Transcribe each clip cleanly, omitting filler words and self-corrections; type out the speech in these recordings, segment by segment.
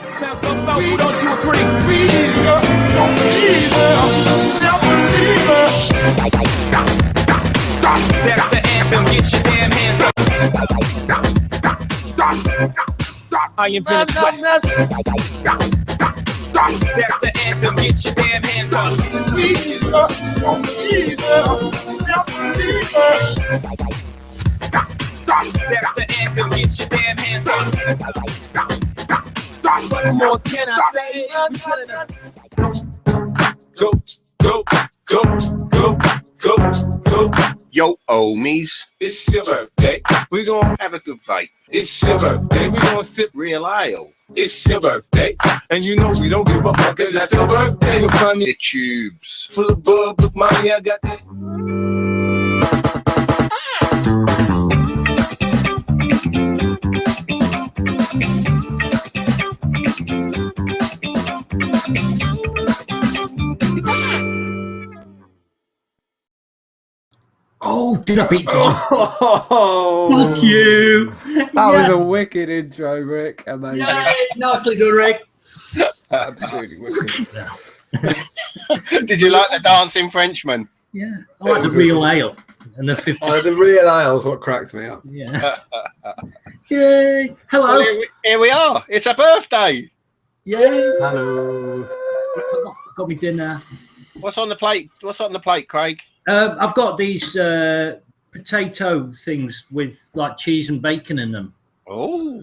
Sounds so soulful, don't you agree? That's the anthem, get your damn hands up. I invented sweat. That's the anthem, get your damn hands up. That's the anthem, get your damn hands up. What more can I say? Go, go, go, go, go, go. Yo, Ohmies. It's your birthday. We gon' Have a good vape. It's your birthday. We gon' sip Real ale. It's your birthday. And you know we don't give a fuck. It's not your birthday. You'll find me The tubes. full of bub. Look, mommy, I got that. Oh, did I beat John? Oh, Fuck you. that was a wicked intro, Rick. Amazing. Yay, nicely done, Rick. Absolutely wicked. Did you like the dancing Frenchman? Yeah. I like the real ale. And the 50. The real ale's what cracked me up. Yeah. Yay. Hello. Well, here we are. It's a birthday. Yay. Hello. I got me dinner. What's on the plate? What's on the plate, Craig? I've got these potato things with like cheese and bacon in them. Oh.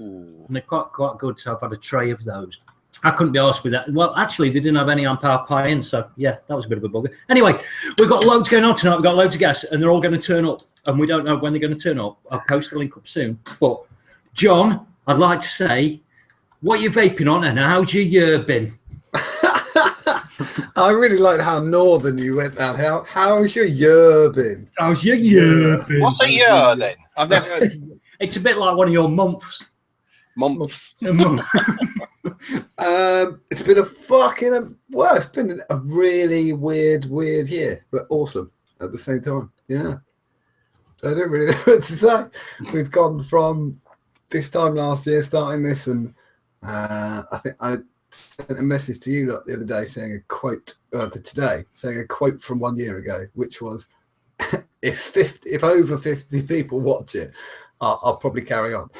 And they're quite good, so I've had a tray of those. I couldn't be arsed with that. Well, actually, they didn't have any on our pie in, so yeah, that was a bit of a bugger. Anyway, we've got loads going on tonight. We've got loads of guests, and they're all going to turn up, and we don't know when they're going to turn up. I'll post the link up soon. But, John, I'd like to say, what are you vaping on, and how's your year been? I really liked how northern you went down. How's your year been? How's your year been? What's a year then? I've never heard. It's a bit like one of your months. Months. It's been it's been a really weird year, but awesome at the same time. Yeah. I don't really know what to say. We've gone from this time last year starting this, and I think I sent a message to you the other day saying a quote from 1 year ago, which was if over 50 people watch it, I'll probably carry on.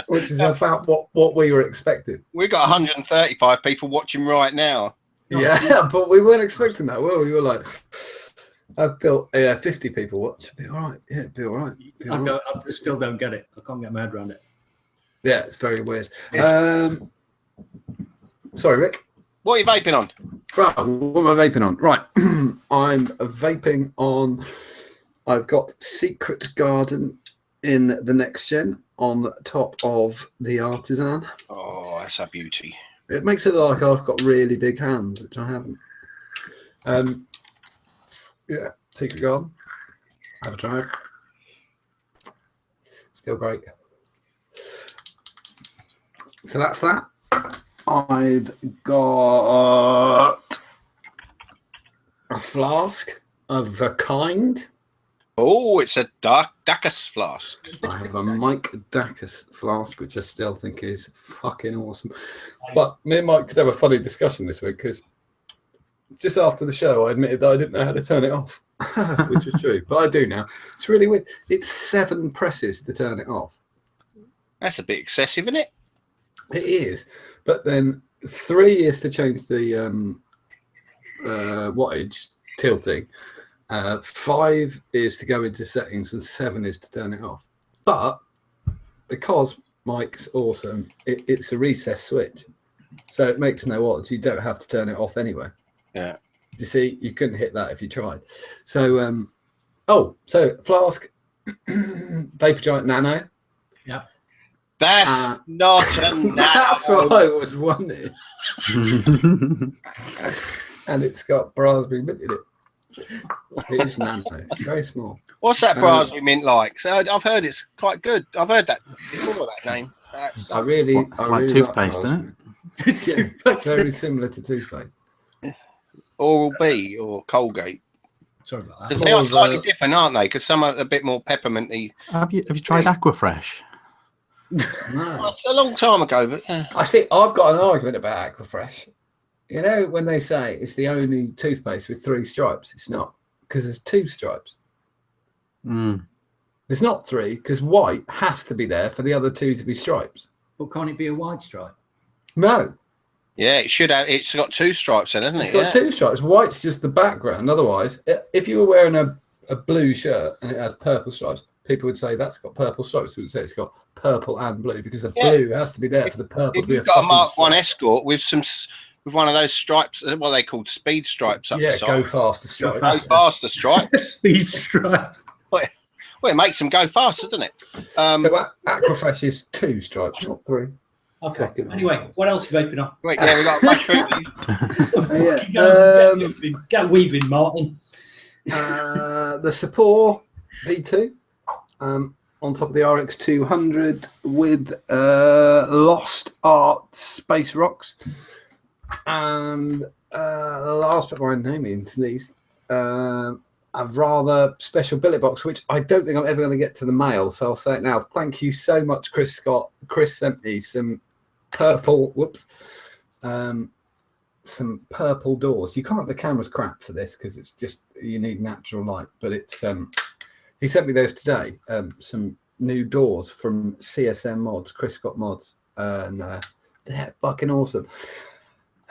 Which is about what we were expecting. We've got 135 people watching right now. Yeah, but we weren't expecting that. Well, we were like, I thought 50 people watch. It'd be all right. Yeah, it'd be all right. I still don't get it. I can't get my head around it. Yeah, it's very weird. Sorry, Rick. What are you vaping on? Right, what am I vaping on? Right, I'm vaping on. I've got Secret Garden in the next gen on top of the Artisan. Oh, that's a beauty. It makes it look like I've got really big hands, which I haven't. Yeah, Secret Garden. Have a try. Still great. So that's that. I've got a flask of a kind. Oh, it's a Dacus flask. I have a Mike Dacus flask, which I still think is fucking awesome. But me and Mike could have a funny discussion this week because just after the show, I admitted that I didn't know how to turn it off, which was true. But I do now. It's really weird. It's 7 presses to turn it off. That's a bit excessive, isn't it? It is. But then 3 is to change the wattage tilting. 5 is to go into settings and 7 is to turn it off. But because Mike's awesome, it's a recess switch. So it makes no odds. You don't have to turn it off anyway. Yeah. You see, you couldn't hit that if you tried. So, so Flask, Vapor Giant Nano. Yeah. That's not a nano. That's what I was wondering. And it's got raspberry mint in it. It is nano. It's very small. What's that raspberry mint like? So I've heard it's quite good. I've heard that before, that name. I really like toothpaste, isn't it? Yeah, very similar to toothpaste. Oral B or Colgate. Sorry about that. Because they are slightly different, aren't they? Because some are a bit more pepperminty. Have you tried Aquafresh? No. That's a long time ago, but I see. I've got an argument about Aquafresh. You know, when they say it's the only toothpaste with 3 stripes, it's not, because there's 2 stripes. There's not 3, because white has to be there for the other 2 to be stripes. But can't it be a white stripe? No. yeah, it should have. It's got 2 stripes, then, hasn't It's it? got 2 stripes. White's just the background. Otherwise, if you were wearing a blue shirt and it had purple stripes, people would say that's got purple stripes. They would say it's got purple and blue, because the blue has to be there for the purple. If you've got a Mark 1 Escort with one of those stripes, what are they called, speed stripes up the side. Go faster stripes. Go faster stripes. Speed stripes. Well, it makes them go faster, doesn't it? So Aquafresh is 2 stripes, not 3. Okay. Anyway, what else are you vaping on? Wait, yeah, we got a mush through these. Get weaving, Martin. The Sapor V2 on top of the RX200 with Lost Art Space Rocks. And last but by no means least, a rather special billet box, which I don't think I'm ever going to get to the mail, so I'll say it now. Thank you so much, Chris Scott. Chris sent me some purple, some purple doors. You can't, the camera's crap for this because it's just, you need natural light, but it's, he sent me those today, some new doors from CSM Mods, Chris Scott Mods, and they're fucking awesome.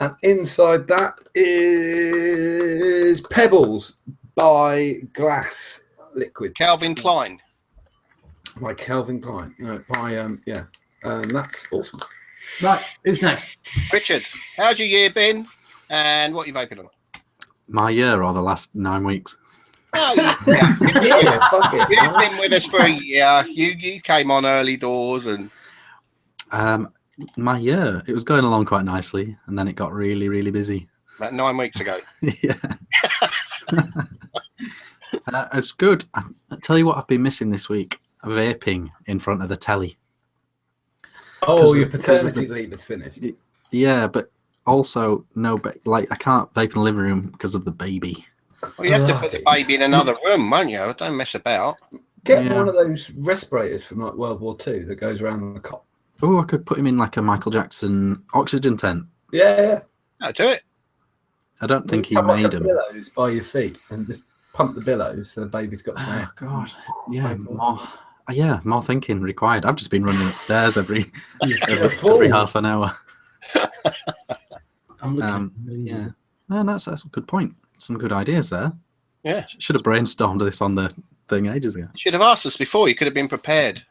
And inside that is Pebbles by Glass Liquid. Calvin Klein. By Calvin Klein. That's awesome. Right, who's next? Richard, how's your year been? And what are you vaping on? My year or the last 9 weeks? Oh, Yeah, fuck it. You've been with us for a year. You came on early doors and My year, it was going along quite nicely, and then it got really, really busy. about 9 weeks ago. Yeah. It's good. I tell you what I've been missing this week, vaping in front of the telly. Oh, your paternity leave is finished. Yeah, but also, no, but like I can't vape in the living room because of the baby. Well, you have to put the baby in another room, won't you? Don't mess about. Get one of those respirators from like World War II that goes around the cot. Oh, I could put him in like a Michael Jackson oxygen tent. Yeah. No, do it. I don't think he Have like made a them. billows by your feet and just pump the billows so the baby's got some air. Oh God, yeah, more thinking required. I've just been running upstairs every half an hour. I'm looking. Yeah, and that's a good point. Some good ideas there. Yeah. Should have brainstormed this on the thing ages ago. Should have asked us before. You could have been prepared.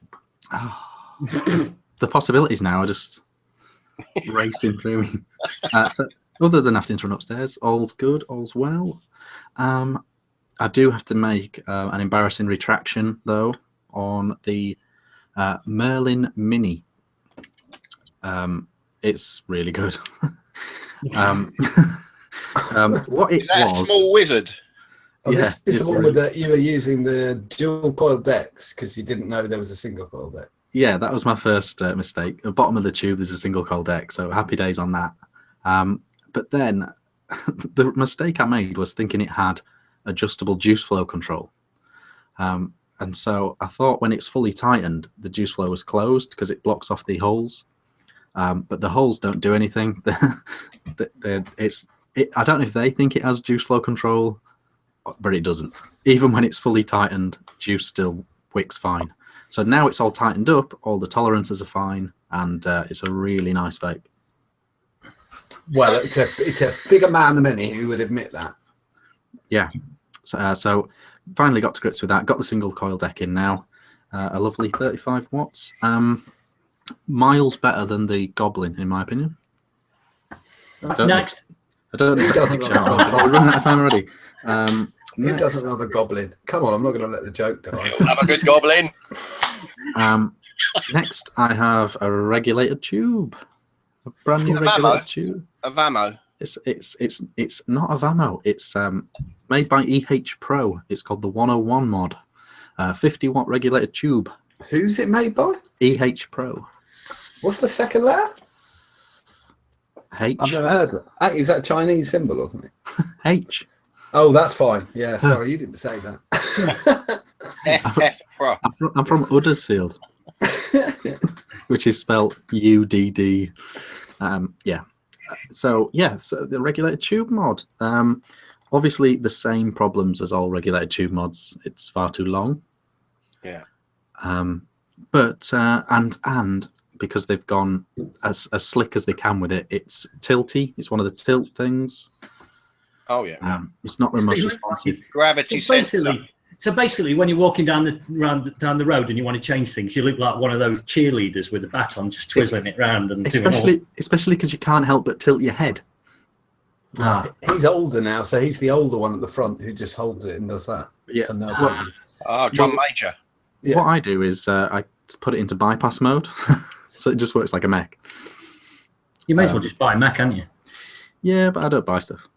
The possibilities now are just racing through me. So other than having to run upstairs, all's good, all's well. I do have to make an embarrassing retraction though on the Merlin Mini. It's really good. What it Is that was? a small wizard? Oh, Yeah, this is it's the one really- with you were using the dual coil decks because you didn't know there was a single coil deck. Yeah, that was my first mistake. At the bottom of the tube, there's a single coil deck, so happy days on that. But then the mistake I made was thinking it had adjustable juice flow control. And so I thought when it's fully tightened, the juice flow was closed because it blocks off the holes. But the holes don't do anything. I don't know if they think it has juice flow control, but it doesn't. Even when it's fully tightened, juice still wicks fine. So now it's all tightened up, all the tolerances are fine, and it's a really nice vape. Well, it's a bigger man than many who would admit that. Yeah. So finally got to grips with that. Got the single coil deck in now. A lovely 35 watts. Miles better than the Goblin, in my opinion. Next. I don't know if that's a big shout out. We're running out of time already. Who doesn't love a goblin? Come on, I'm not going to let the joke die. Have a good goblin. Next, I have a regulated tube. A brand new A regulated Vamo? tube. A Vamo. It's not a Vamo. It's made by EH Pro. It's called the 101 mod. 50 watt regulated tube. Who's it made by? EH Pro. What's the second letter? H. I've never heard of it. Is that a Chinese symbol or something? H. Oh, that's fine. Yeah, sorry, you didn't say that. Bro. I'm from Uddersfield. which is spelled UDD. Yeah. So the regulated tube mod. Obviously, the same problems as all regulated tube mods. It's far too long. Yeah. But and because they've gone as slick as they can with it, it's tilty. It's one of the tilt things. Oh yeah. It's not the most responsive. Gravity center. So basically, when you're walking down the road and you want to change things, you look like one of those cheerleaders with the baton, just twizzling it round and especially because you can't help but tilt your head. He's older now, so he's the older one at the front who just holds it and does that. Yeah. John Major. Yeah. What I do is I put it into bypass mode, so it just works like a mech. You may as well just buy a Mac, can't you? Yeah, but I don't buy stuff.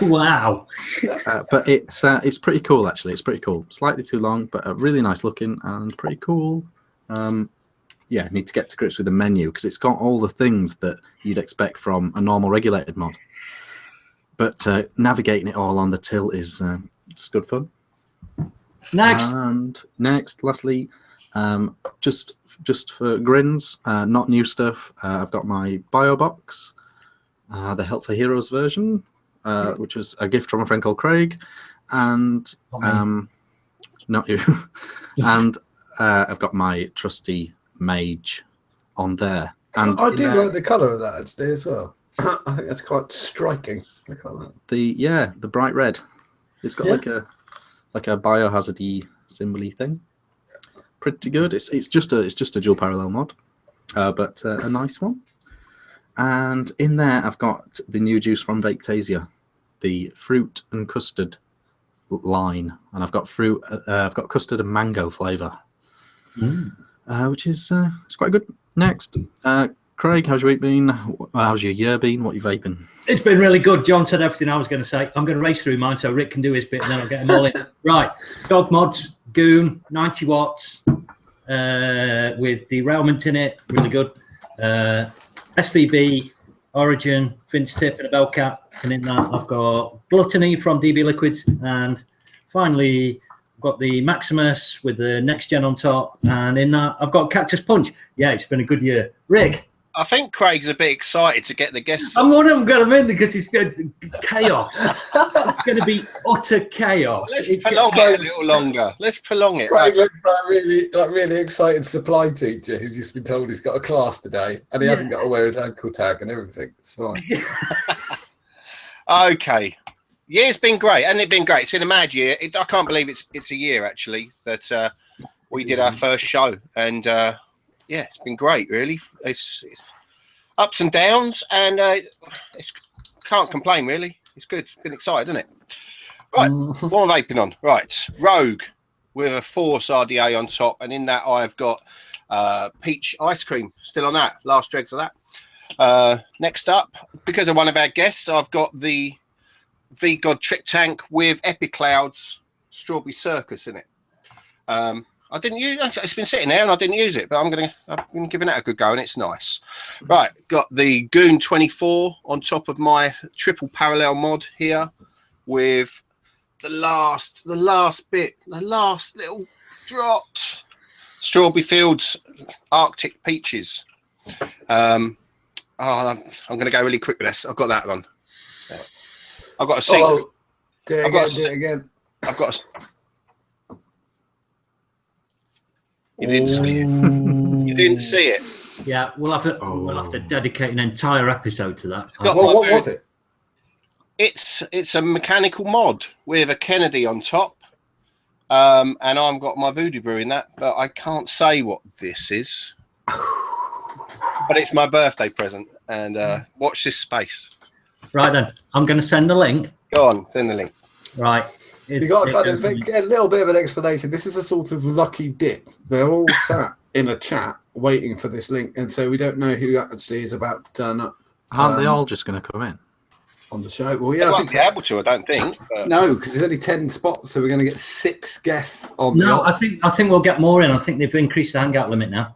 Wow. But it's pretty cool, actually. It's pretty cool. Slightly too long, but really nice looking and pretty cool. Yeah, need to get to grips with the menu because it's got all the things that you'd expect from a normal regulated mod. But navigating it all on the tilt is just good fun. Lastly, just for grins, not new stuff. I've got my bio box, the Help for Heroes version, which was a gift from a friend called Craig, and not you. And I've got my trusty mage on there. And I do like the colour of that actually as well. I think that's quite striking. The colour. The bright red. It's got like a biohazard-y symbol-y thing. Pretty good. It's just a dual parallel mod, but a nice one. And in there, I've got the new juice from Vapetasia, the fruit and custard line, and I've got custard and mango flavour, which is it's quite good. Next, Craig, how's your week been? How's your year been? What are you vaping? It's been really good. John said everything I was going to say. I'm going to race through mine so Rick can do his bit and then I'll get them all in. Right. Dog mods, Goon, 90 watts with derailment in it. Really good. SVB, Origin, Finch Tip and a bell cap. And in that, I've got Gluttony from DB Liquids. And finally, I've got the Maximus with the next gen on top. And in that, I've got Cactus Punch. Yeah, it's been a good year. Rick? I think Craig's a bit excited to get the guests. I'm going to get him in because it's going to chaos. It's going to be utter chaos. Let's prolong it a little longer. Let's prolong it. Craig looks like really excited supply teacher who's just been told he's got a class today and he hasn't got to wear his ankle tag and everything. It's fine. Okay. Year's been great. Hasn't it been great? It's been a mad year. I can't believe it's a year, actually, that we did our first show. And, yeah, it's been great, really. It's ups and downs, and can't complain, really. It's good. It's been exciting, isn't it? Right, what am I vaping on? Right, Rogue with a Force RDA on top, and in that I've got peach ice cream. Still on that. Last dregs of that. Next up, because of one of our guests, I've got the V-God Trick Tank with Epic Clouds Strawberry Circus in it. I didn't use it. It's been sitting there and I didn't use it, but I've been giving that a good go and it's nice. Right, got the Goon 24 on top of my triple parallel mod here with the last little drops. Strawberry Fields Arctic Peaches. I'm going to go really quick with this. I've got that one. I've got a secret. Do it again. I've got a... You didn't see it. You didn't see it. Yeah, we'll have to dedicate an entire episode to that. What was it? It's a mechanical mod with a Kennedy on top, and I've got my Voodoo Brew in that, but I can't say what this is. But it's my birthday present, and watch this space. Right then, I'm going to send the link. Go on, send the link. Right. You got to kind of think, a little bit of an explanation. This is a sort of lucky dip. They're all sat in a chat waiting for this link, and so we don't know who actually is about to turn up. Aren't they all just going to come in on the show? Well, yeah, I won't be able to. I don't think. But... No, because there's only 10 spots, so we're going to get 6 guests on. No, I think we'll get more in. I think they've increased the hangout limit now.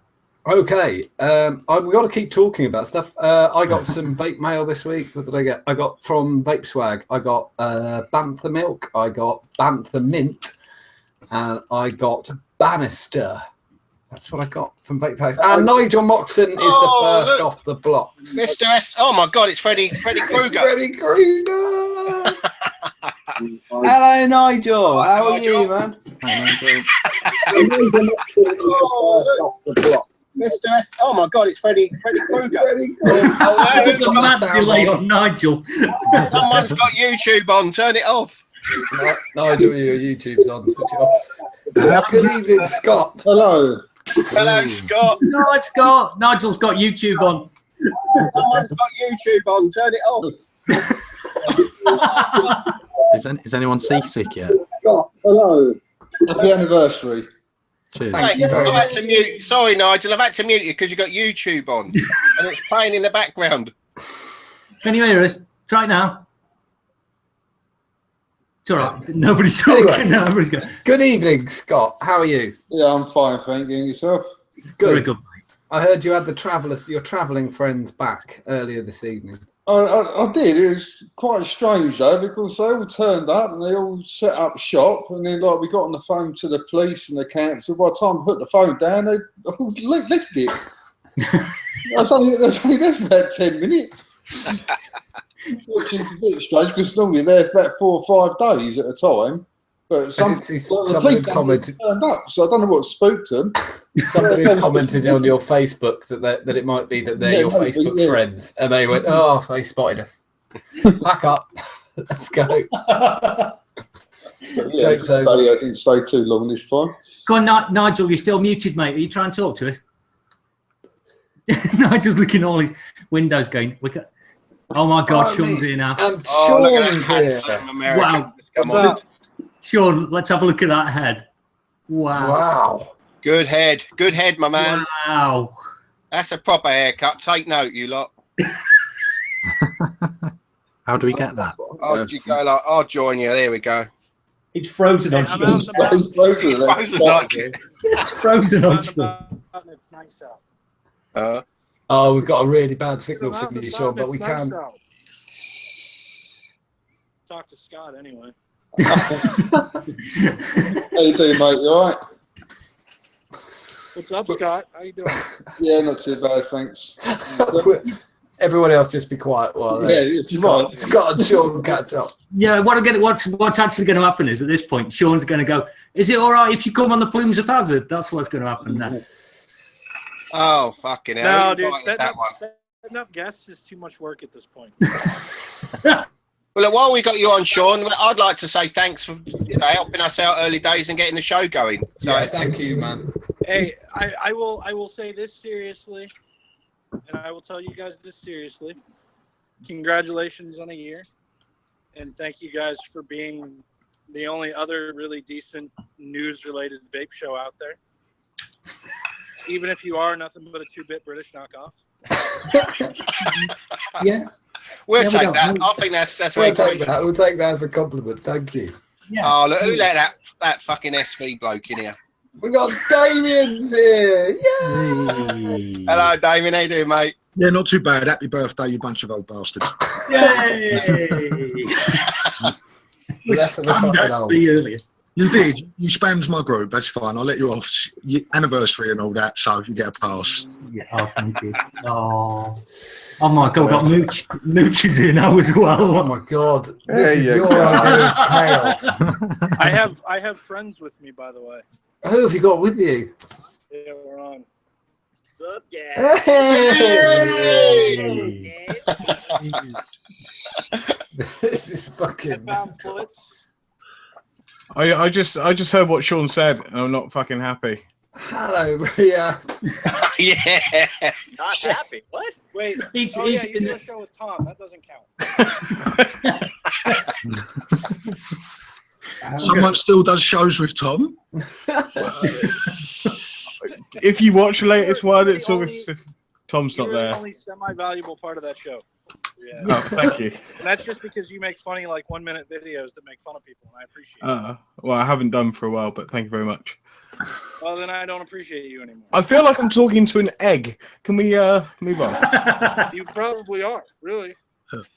Okay, we've got to keep talking about stuff. I got some vape mail this week. What did I get? I got from Vape Swag. I got Bantha Milk. I got Bantha Mint, and I got Bannister. That's what I got from Vape Post. And Nigel Moxon is the first off the block. Mr. S. Oh my God, it's Freddy Krueger. Freddy Krueger. Hello, Nigel. How are you, man? Mr. S. Oh my God, it's Freddy Krueger. There's a mad delay on Nigel. Someone's got YouTube on. Turn it off. Nigel, your YouTube's on. Switch it off. Good evening, Scott. Hello. Hello, Scott. No, Scott. Nigel's got YouTube on. Someone's got YouTube on. Turn it off. Is anyone seasick yet? Scott. Hello. Happy anniversary. Cheers. Mate, I've had to mute. Sorry, Nigel. I've had to mute you because you've got YouTube on and it's playing in the background. Can you hear us? Try it now. It's all right. Nobody's talking. Anyway. Nobody's going. Good evening, Scott. How are you? Yeah, I'm fine, thank you. And yourself? Very good. I heard you had your travelling friends back earlier this evening. I did. It was quite strange though, because they all turned up and they all set up shop, and then like we got on the phone to the police and the council. By the time I put the phone down, they all licked it. That's only there for about 10 minutes. Which is a bit strange because normally they're about 4 or 5 days at a time. But Somebody commented. Turned up, so I don't know what spooked them. Somebody commented on your Facebook that it might be that they're your Facebook friends, and they went, "Oh, they spotted us. Pack up, let's go." Joke's over. I didn't stay too long this time. Go on, Nigel. You're still muted, mate. Are you trying to talk to us? Nigel's looking at all his windows, going, "Oh my God, Sean's here now." And Look at Sean's that here. handsome American. Wow. Come on. Sean, let's have a look at that head. Wow. Wow. Good head, my man. Wow. That's a proper haircut. Take note, you lot. How do we get that? Oh, you go like, I'll join you. There we go. It's frozen on Sean. He's frozen like it. It's frozen on Sean. It's nice out. Oh, we've got a really bad signal from you, Sean, but we can. Talk to Scott anyway. How you doing, mate? You all right? What's up, Scott? How you doing? Yeah, not too bad, thanks. Everyone else just be quiet while Scott and Sean catch up. Yeah, what's actually going to happen is at this point, Sean's going to go, "Is it all right if you come on the Plumes of Hazard?" That's what's going to happen then. Oh, fucking hell. No, dude, setting up guests is too much work at this point. Well, look, while we got you on, Sean, I'd like to say thanks for helping us out early days and getting the show going. So, Yeah, thank you, man. Hey, I will say this seriously, and I will tell you guys this seriously. Congratulations on a year, and thank you guys for being the only other really decent news-related vape show out there. Even if you are nothing but a 2-bit British knockoff. Yeah. we'll Yeah, take that. I think that's We'll very take good. that. We'll take that as a compliment. Thank you. Yeah. Oh, look, who let that fucking SV bloke in here? We got Damien's here. Yay! Hello, Damien. How you doing, mate? Yeah, not too bad. Happy birthday, you bunch of old bastards. Yay! We Less of a spammed fucking old. SB earlier. You did. You spammed my group. That's fine. I'll let you off. Your anniversary and all that, so you get a pass. Yeah. Oh, thank you. Oh my God, we've got Mooch's here now as well. Oh my God! This is your idea of chaos. I have friends with me, by the way. Who have you got with you? Yeah, we're on. What's up, guys? Hey! This is fucking. Found bullets. I just heard what Sean said, and I'm not fucking happy. Hello, Ria. Yeah. Not happy. What? Wait. He's You in do the- a show with Tom. That doesn't count. Someone still does shows with Tom. If you watch the latest one, it's You're the always if Tom's not You're the there. only semi-valuable part of that show. Yeah. Oh, thank you. And that's just because you make funny, like 1-minute videos that make fun of people, and I appreciate it. Well, I haven't done for a while, but thank you very much. Well, then I don't appreciate you anymore. I feel like I'm talking to an egg. Can we move on? You probably are, really.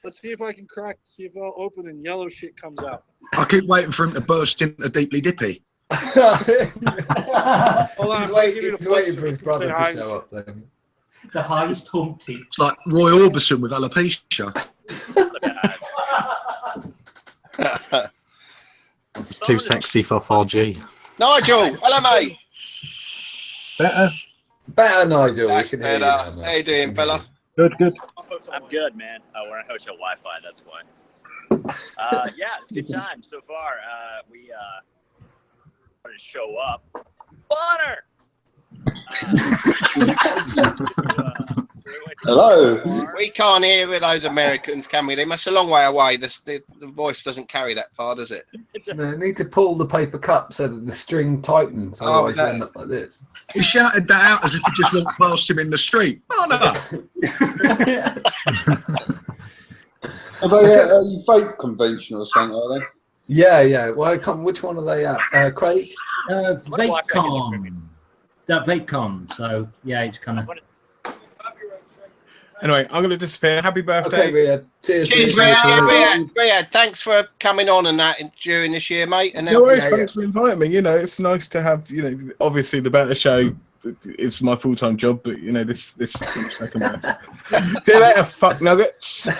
Let's see if I can crack, see if I'll open and yellow shit comes out. I keep waiting for him to burst into Deeply Dippy. Hold on, He's I'll waiting, give you the he's waiting voice for his so you can brother say to hi. show up then. The highest Humpty. It's like Roy Orbison with alopecia. It's too sexy for 4G. Nigel, hello, mate. Better, Nigel. That's We can hear you better. now, mate. How you doing, fella? Good, good. I'm good, man. We're on hotel Wi-Fi. That's why. Yeah, it's a good time so far. We wanted to show up. Bonner. Hello. We can't hear with those Americans, can we? They must a long way away. The voice doesn't carry that far, does it? No, need to pull the paper cup so that the string tightens. Oh, Otherwise, you end up like this. He shouted that out as if he just walked past him in the street. Oh no! Are they at a vape convention or something, are they? Yeah. Well, which one are they at? Craig? VapeCon. That VapeCon. So yeah, it's kind of. Anyway, I'm gonna disappear. Happy birthday. Okay, Riyadh. Cheers. Cheers, Riyadh. Thanks for coming on and that during this year, mate. And No worries, Yeah, thanks for inviting me. You know, it's nice to have, you know, obviously the better show. It's my full-time job, but you know, this second best. See you later, fuck nuggets. I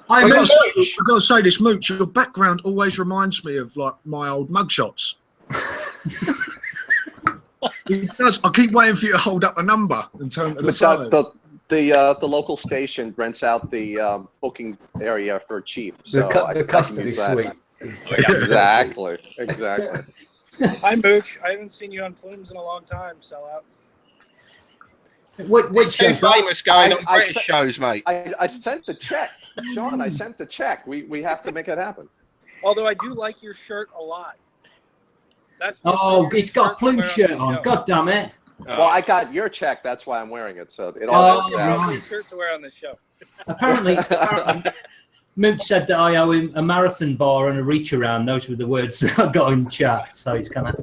I remember, gotta say this, Mooch. Your background always reminds me of like my old mugshots. It does. I keep waiting for you to hold up a number and turn to the side. The local station rents out the booking area for cheap. So The custody suite. Exactly. Hi, Mooch. I haven't seen you on Plumes in a long time, sellout. which too show? famous going on I British said- shows, mate. I sent the check, Sean. I sent the check. We have to make it happen. Although I do like your shirt a lot. That's Oh, it's got a plume wear shirt the on. show. God damn it! Well, I got your check. That's why I'm wearing it. So it Oh, all That's works a out. lovely shirt to wear on the show. Apparently Mooch said that I owe him a marathon bar and a reach around. Those were the words that I got in chat. So it's kind of.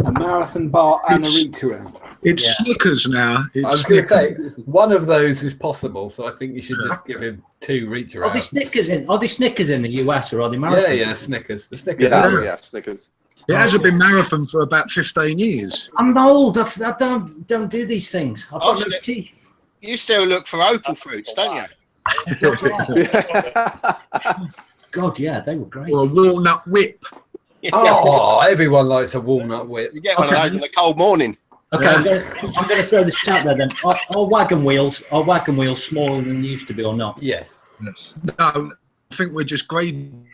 A marathon bar and a It's- reach around. It's Yeah. Snickers now. It's I was going to Snickers. say, one of those is possible, so I think you should just give him 2 reach Are they arounds. Snickers in? Are they Snickers in the US or are they marathon? Yeah, Snickers. The Snickers. Yeah, Snickers. It hasn't been marathon for about 15 years. I'm old. I don't do these things. I've got no Obviously. teeth. You still look for opal fruits, don't you? God, yeah, they were great. Or a walnut whip. Oh, everyone likes a walnut whip. You get one of those on a cold morning. Okay, I'm going to throw this out there then. Are wagon wheels smaller than they used to be or not? Yes. No, I think we're just grading.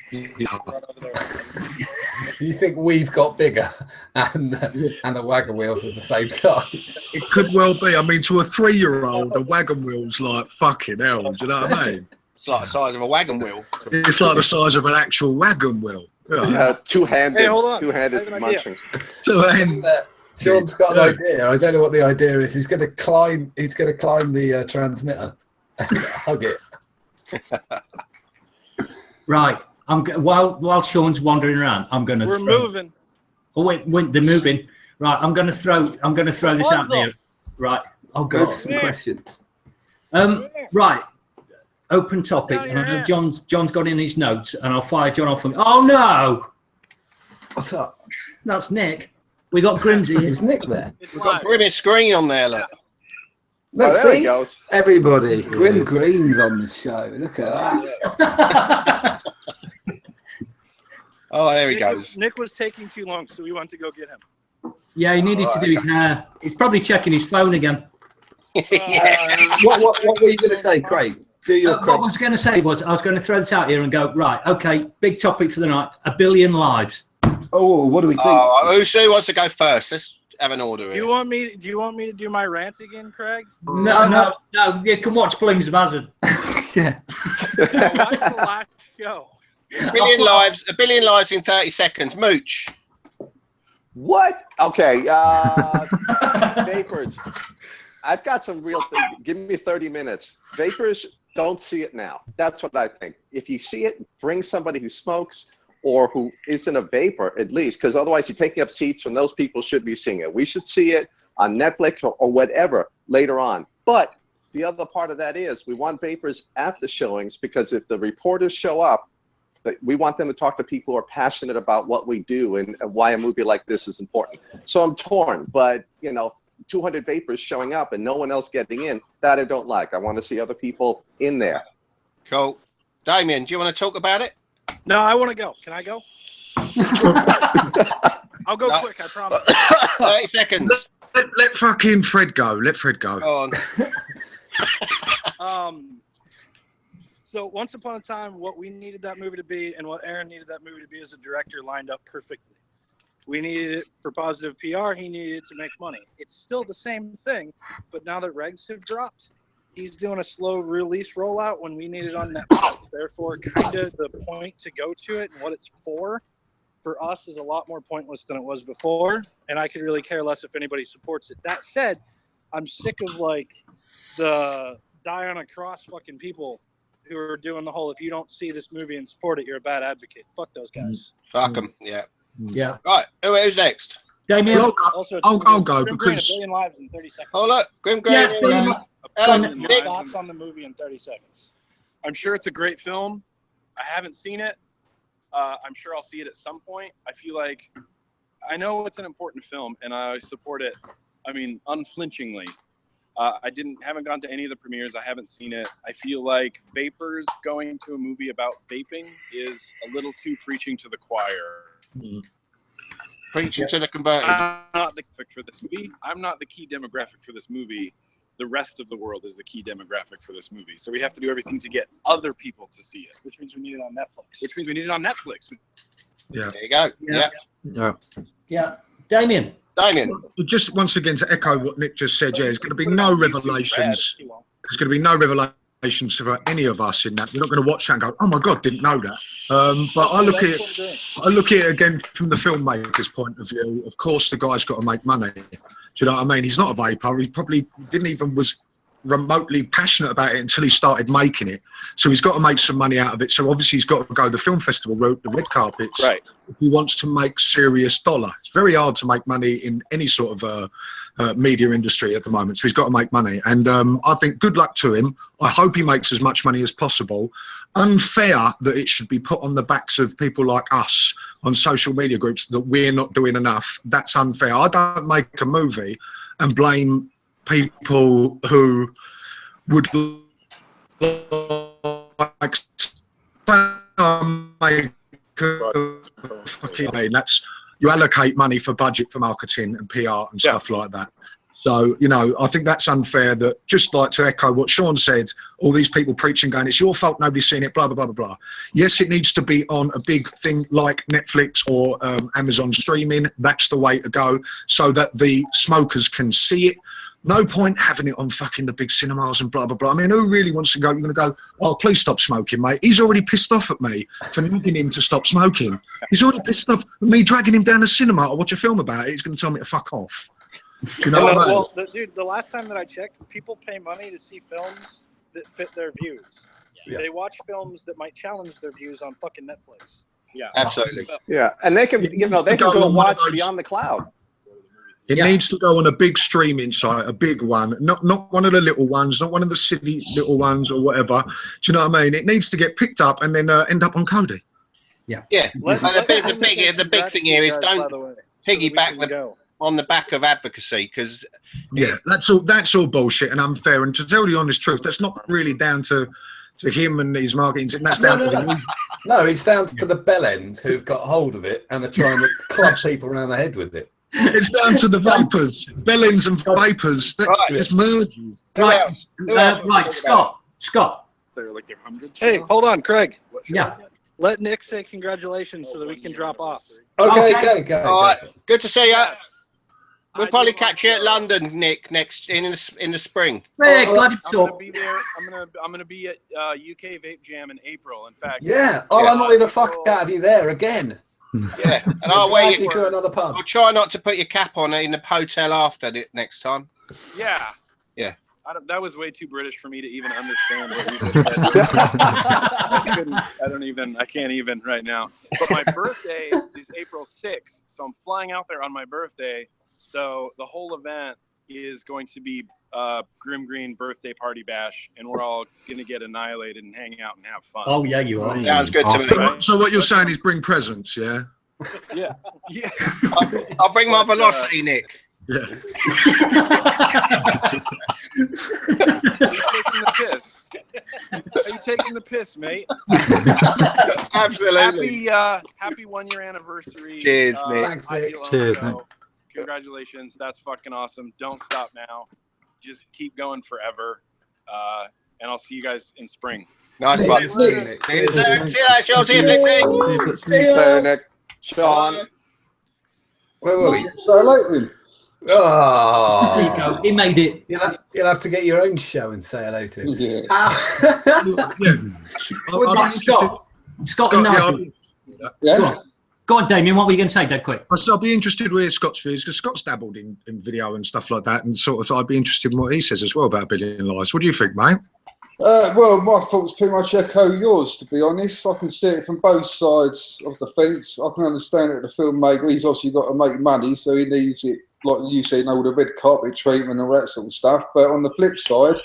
You think we've got bigger and the wagon wheels are the same size? It could well be. I mean, to a 3-year-old, a wagon wheel's like fucking hell. Do you know what I mean? It's like the size of a wagon wheel. It's like the size of an actual wagon wheel. Yeah. Two-handed. Hey, hold on. I Two-handed have an idea. munching. So then, Sean's got an idea. I don't know what the idea is. He's going to climb the transmitter and hug it. Right. While Sean's wandering around, I'm going to. We're moving. Oh wait, they're moving. Right. I'm going to throw this out there. Right. Oh Go God. for some questions. Right. Open topic. No, And I know you're John's got in his notes, and I'll fire John off. And oh no, What's up? that's Nick. We got Grimsy. Is Nick there? It's We've got live. Grimm's screen on there, look. Look, Oh, there he see? goes. Everybody. Grim Yes. Green's on the show. Look at that. Oh, there he Nick goes. Nick was taking too long, so we went to go get him. Yeah, he needed to do his hair. He's probably checking his phone again. What were you going to say, Craig? Do your What I Craig. was going to say was I was going to throw this out here and go, right, okay, big topic for the night, 1 billion lives. Oh, what do we think? Oh, who wants to go first? Let's have an order Do here. you want me to do my rant again, Craig? No, you can watch Plumes of Hazard. Yeah. I watched the last show. A billion lives in 30 seconds. Mooch. What? Okay. Vapors. I've got some real things. Give me 30 minutes. Vapors, don't see it now. That's what I think. If you see it, bring somebody who smokes or who isn't a vapor, at least, because otherwise you're taking up seats when those people should be seeing it. We should see it on Netflix or whatever later on. But the other part of that is we want vapors at the showings, because if the reporters show up, We want them to talk to people who are passionate about what we do and why a movie like this is important. So I'm torn, but 200 vapors showing up and no one else getting in, that I don't like. I want to see other people in there. Cool. Damien, do you want to talk about it? No, I want to go. Can I go? I'll go quick, I promise. 30 seconds. Let fucking Fred go. Let Fred go. Go on. So once upon a time, what we needed that movie to be and what Aaron needed that movie to be as a director lined up perfectly. We needed it for positive PR. He needed it to make money. It's still the same thing, but now that regs have dropped, he's doing a slow release rollout when we need it on Netflix. Therefore, kind of the point to go to it and what it's for us is a lot more pointless than it was before, and I could really care less if anybody supports it. That said, I'm sick of the die on a cross fucking people who are doing the whole, if you don't see this movie and support it, you're a bad advocate. Fuck those guys. Fuck them. Yeah. Yeah. Right. Who's next? Damien. I'll go because. A billion lives in 30 seconds. Hold up. Grim Green. Your thoughts on the movie in 30 seconds. I'm sure it's a great film. I haven't seen it. I'm sure I'll see it at some point. I feel like I know it's an important film and I support it. I mean, unflinchingly. I haven't gone to any of the premieres. I haven't seen it. I feel like vapors going to a movie about vaping is a little too preaching to the choir. Preaching to the converted. I'm not the for this movie. I'm not the key demographic for this movie. The rest of the world is the key demographic for this movie. So we have to do everything to get other people to see it. Which means we need it on Netflix. Yeah. There you go. Yeah. Damien. Just once again to echo what Nick just said, there's going to be no revelations. There's going to be no revelations for any of us in that. We're not going to watch that and go, "Oh my God, didn't know that." But I look at it again from the filmmaker's point of view. Of course, the guy's got to make money. Do you know what I mean? He's not a vapor. He probably was remotely passionate about it until he started making it. So he's got to make some money out of it. So obviously he's got to go the film festival route, the red carpets. Right. If he wants to make serious dollar. It's very hard to make money in any sort of media industry at the moment. So he's got to make money. And I think good luck to him. I hope he makes as much money as possible. Unfair that it should be put on the backs of people like us on social media groups that we're not doing enough. That's unfair. I don't make a movie and blame people who would like make that's you allocate money for budget for marketing and PR and stuff like that. So, I think that's unfair that, just like to echo what Sean said, all these people preaching, going, it's your fault, nobody's seen it, blah, blah, blah, blah, blah. Yes, it needs to be on a big thing like Netflix or Amazon streaming. That's the way to go so that the smokers can see it. No point having it on fucking the big cinemas and blah, blah, blah. I mean, who really wants to go? You're going to go, "Oh, please stop smoking, mate." He's already pissed off at me for nagging him to stop smoking. He's already pissed off at me dragging him down the cinema to watch a film about it. He's going to tell me to fuck off. Do you know what I mean? Well, dude, the last time that I checked, people pay money to see films that fit their views. Yeah. They watch films that might challenge their views on fucking Netflix. Yeah, absolutely. Yeah, and they can, they can go watch Beyond the Cloud. It needs to go on a big streaming site, a big one, not one of the little ones, not one of the city little ones or whatever. Do you know what I mean? It needs to get picked up and then end up on Cody. Yeah. Yeah. The big thing here is don't piggyback on the back of advocacy, because that's all bullshit and unfair. And to tell the honest truth, that's not really down to him and his marketing. That's down to no, it's down to the bellends who've got hold of it and are trying to club people around the head with it. It's down to the vapors, bellends and vapors. That's just merging. Right, Scott. They're like their hundreds. Hey, hold on, Craig. Yeah. Let Nick say congratulations so that we can drop off. Okay, go. All right, good to see you. We'll probably catch you at London, Nick, next in the spring. Hey, glad you I'm gonna be there. I'm gonna be at UK Vape Jam in April. In fact. Yeah. I'll annoy the fuck out of you there again. Yeah, and I'll wait you to another pub. I'll try not to put your cap on in the hotel after it next time. Yeah. Yeah. That was way too British for me to even understand what you just said. I can't even right now. But my birthday is April 6th, so I'm flying out there on my birthday. So the whole event is going to be Grim Green birthday party bash, and we're all gonna get annihilated and hang out and have fun. Oh yeah, you are. Sounds good to me. Right? So what you're saying is bring presents, yeah? Yeah, yeah. I'll bring my velocity, Nick. Yeah. Are you taking the piss? Are you taking the piss, mate? Absolutely. Happy 1 year anniversary. Cheers, Nick. Thanks, Nick. Cheers, Nick. Congratulations. That's fucking awesome. Don't stop now. Just keep going forever. And I'll see you guys in spring. Nice one. See you later, Sean. See you, Blitzy. See ya. Later, Nick. Sean. Where were we? So late. Oh, There you go. He made it. You'll have to get your own show and say hello to him. Yeah. Right, Scott and Nigel. Yeah. Go on, Damien. What were you going to say, dead quick? I'll be interested with Scott's views because Scott's dabbled in video and stuff like that, and sort of I'd be interested in what he says as well about A Billion Lies. What do you think, mate? Well, my thoughts pretty much echo yours, to be honest. I can see it from both sides of the fence. I can understand that the filmmaker, he's obviously got to make money, so he needs it, like you said, all the red carpet treatment and all that sort of stuff. But on the flip side,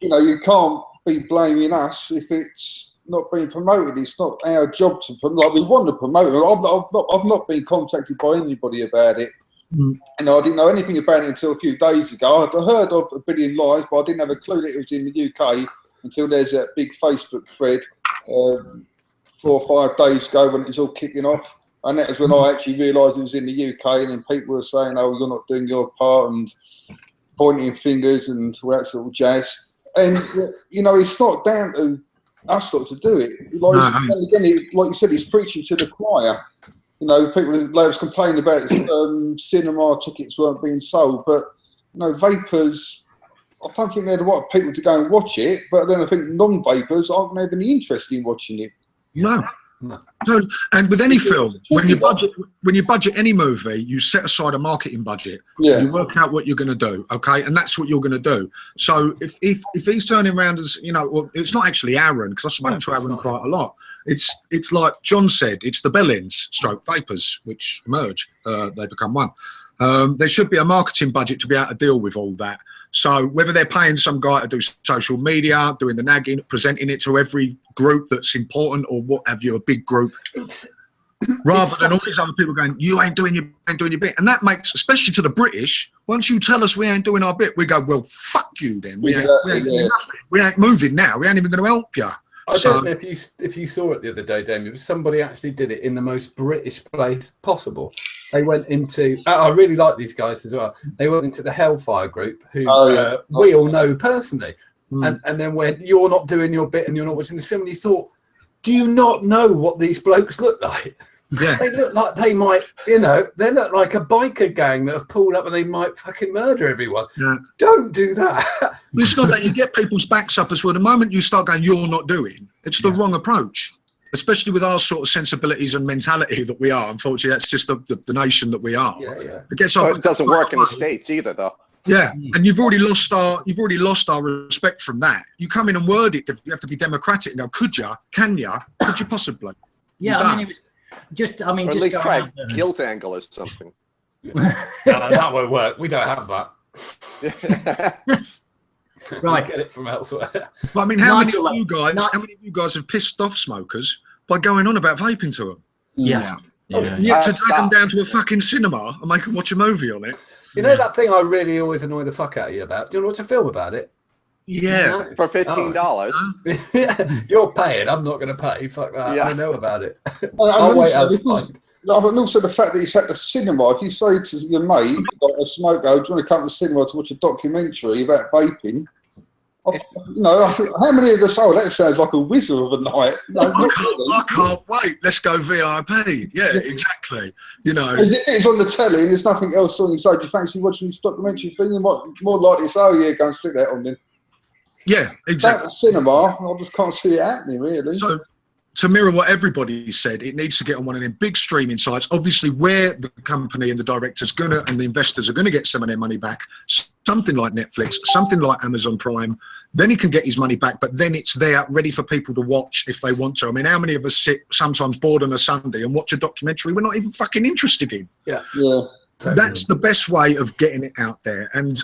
you can't be blaming us if it's not being promoted. It's not our job to promote. Like, we want to promote it. I've not been contacted by anybody about it. I didn't know anything about it until a few days ago. I'd heard of A Billion Lies, but I didn't have a clue that it was in the UK until there's that big Facebook thread 4 or 5 days ago when it was all kicking off. And that was when I actually realised it was in the UK, and then people were saying, oh, you're not doing your part, and pointing fingers and all that sort of jazz. And, it's not down to us not to do it. Like you said, he's preaching to the choir. People was complaining about cinema tickets weren't being sold, but vapors, I don't think they're the right people to go and watch it. But then I think non-vapors aren't going to have any interest in watching it. No. So, and with any film, when you budget any movie, you set aside a marketing budget. Yeah. You work out what you're going to do, okay, and that's what you're going to do. So if he's turning around as well, it's not actually Aaron, because I've spoken to Aaron quite a lot. It's like John said, it's the Bellins / vapors which merge. They become one. There should be a marketing budget to be able to deal with all that. So whether they're paying some guy to do social media, doing the nagging, presenting it to every group that's important, or what have you, a big group, rather than all these other people going, you ain't doing your bit. And that makes, especially to the British, once you tell us we ain't doing our bit, we go, well, fuck you then. We ain't doing nothing. We ain't moving now. We ain't even going to help you. I don't know if you saw it the other day, Damien. Somebody actually did it in the most British place possible. They went into. I really like these guys as well. They went into the Hellfire group, who we all know personally, and then went, "You're not doing your bit, and you're not watching this film." And you thought, "Do you not know what these blokes look like? Yeah. They look like they might, they look like a biker gang that have pulled up and they might fucking murder everyone. Yeah. Don't do that." It's not that you get people's backs up as well. The moment you start going, you're not doing, it's the wrong approach, especially with our sort of sensibilities and mentality that we are. Unfortunately, that's just the nation that we are. Yeah. It doesn't work in the States either, though. Yeah, and you've already lost our respect from that. You come in and word it. You have to be democratic and go, could you? Can you? Could you possibly? Yeah, I mean, it was just. I mean, or at just least try a guilt angle or something. No, that won't work. We don't have that. Right, get it from elsewhere. But I mean, how many of you guys have pissed off smokers by going on about vaping to them? Yeah. Yet to drag them down to a fucking cinema and make them watch a movie on it. You know that thing I really always annoy the fuck out of you about? Do you want to watch a film about it? Yeah. For $15. Yeah, you're paying. I'm not going to pay. Fuck that. Yeah. I know about it. I'll wait outside. And also the fact that it's at the cinema. If you say to your mate, like a smoker, do you want to come to the cinema to watch a documentary about vaping? How many of us? Oh, that sounds like a wizard of a night. No, I can't wait. Let's go VIP. Yeah, exactly. As if it's on the telly and there's nothing else on. So do you fancy watching this documentary thing? You might more likely say, "Oh yeah, go and stick that on then." Yeah, exactly. That's cinema. I just can't see it happening, really. So, to mirror what everybody said, it needs to get on one of them big streaming sites, obviously where the company and the director's and the investors are gonna get some of their money back. Something like Netflix, something like Amazon Prime. Then he can get his money back, but then it's there ready for people to watch if they want to. I mean, how many of us sit sometimes bored on a Sunday and watch a documentary we're not even fucking interested in? Yeah. That's the best way of getting it out there. And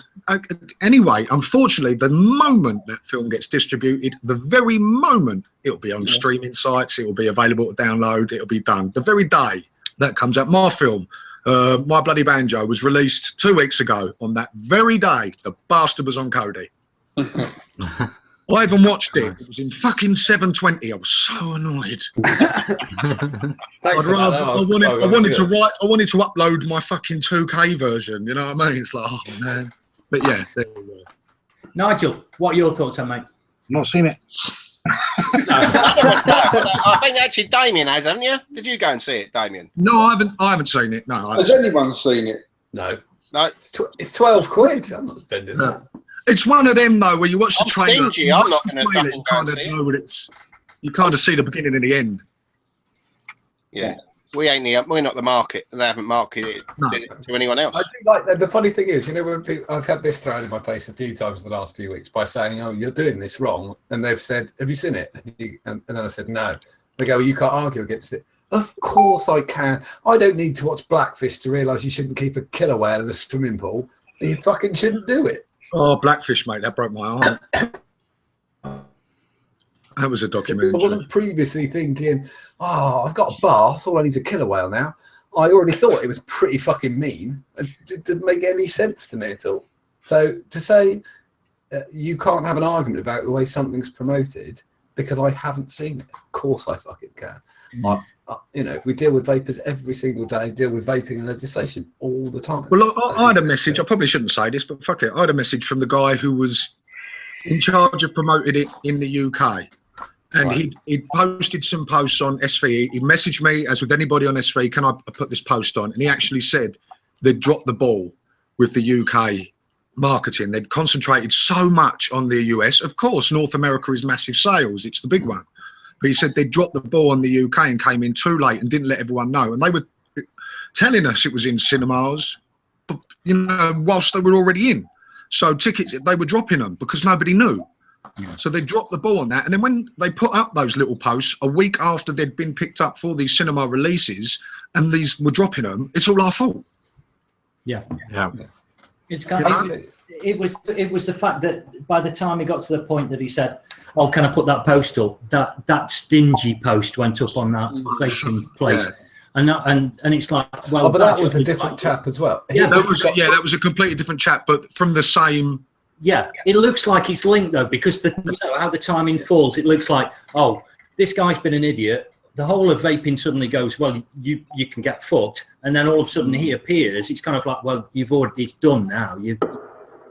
anyway, unfortunately, the moment that film gets distributed, the very moment it'll be on streaming sites, it will be available to download, it'll be done. The very day that comes out, my film, My Bloody Banjo, was released 2 weeks ago. On that very day, the bastard was on Cody. I even watched it. It was in fucking 720. I was so annoyed. I wanted to upload my fucking 2K version. You know what I mean? It's like, oh man. But yeah, there we go. Nigel, what are your thoughts on, mate? Not seen it. I think actually Damien has, haven't you? Did you go and see it, Damien? No, I haven't seen it. No. Has anyone seen it? No. No. It's 12 quid. I'm not spending that. It's one of them though, where you watch the trailer. Stingy. I'm not going to fucking go and see it. Know what you kind of see the beginning and the end. Yeah. We're not the market. They haven't marketed it to anyone else. I think like the funny thing is, you know, when I've had this thrown in my face a few times the last few weeks by saying, "Oh, you're doing this wrong," and they've said, "Have you seen it?" And then I said, "No." They go, "You can't argue against it." Of course I can. I don't need to watch Blackfish to realise you shouldn't keep a killer whale in a swimming pool. You fucking shouldn't do it. Oh, Blackfish, mate, that broke my heart. That was a documentary. I wasn't previously thinking, oh, I've got a bath, all I need is a killer whale now. I already thought it was pretty fucking mean. It didn't make any sense to me at all. So to say you can't have an argument about the way something's promoted because I haven't seen it, of course I fucking can. You know, we deal with vapors every single day, deal with vaping and legislation all the time. Well, I had a message. I probably shouldn't say this, but fuck it. I had a message from the guy who was in charge of promoting it in the UK. And he posted some posts on SV. He messaged me, as with anybody on SV, can I put this post on? And he actually said they'd dropped the ball with the UK marketing. They'd concentrated so much on the US. Of course, North America is massive sales. It's the big one. But he said they dropped the ball on the UK and came in too late and didn't let everyone know. And they were telling us it was in cinemas, but, you know, whilst they were already in. So tickets, they were dropping them because nobody knew. Yeah. So they dropped the ball on that. And then when they put up those little posts a week after they'd been picked up for these cinema releases and these were dropping them, it's all our fault. Yeah. Yeah. It's kind of, it was the fact that by the time he got to the point that he said, "Oh, can I put that post up?" That stingy post went up on that vaping place, and it's like, well, but that was a different chap as well. Yeah, that was a completely different chap, but from the same. Yeah, it looks like it's linked though, because you know how the timing falls. It looks like, oh, this guy's been an idiot. The whole of vaping suddenly goes, well, you can get fucked, and then all of a sudden he appears. It's kind of like, well, it's done now.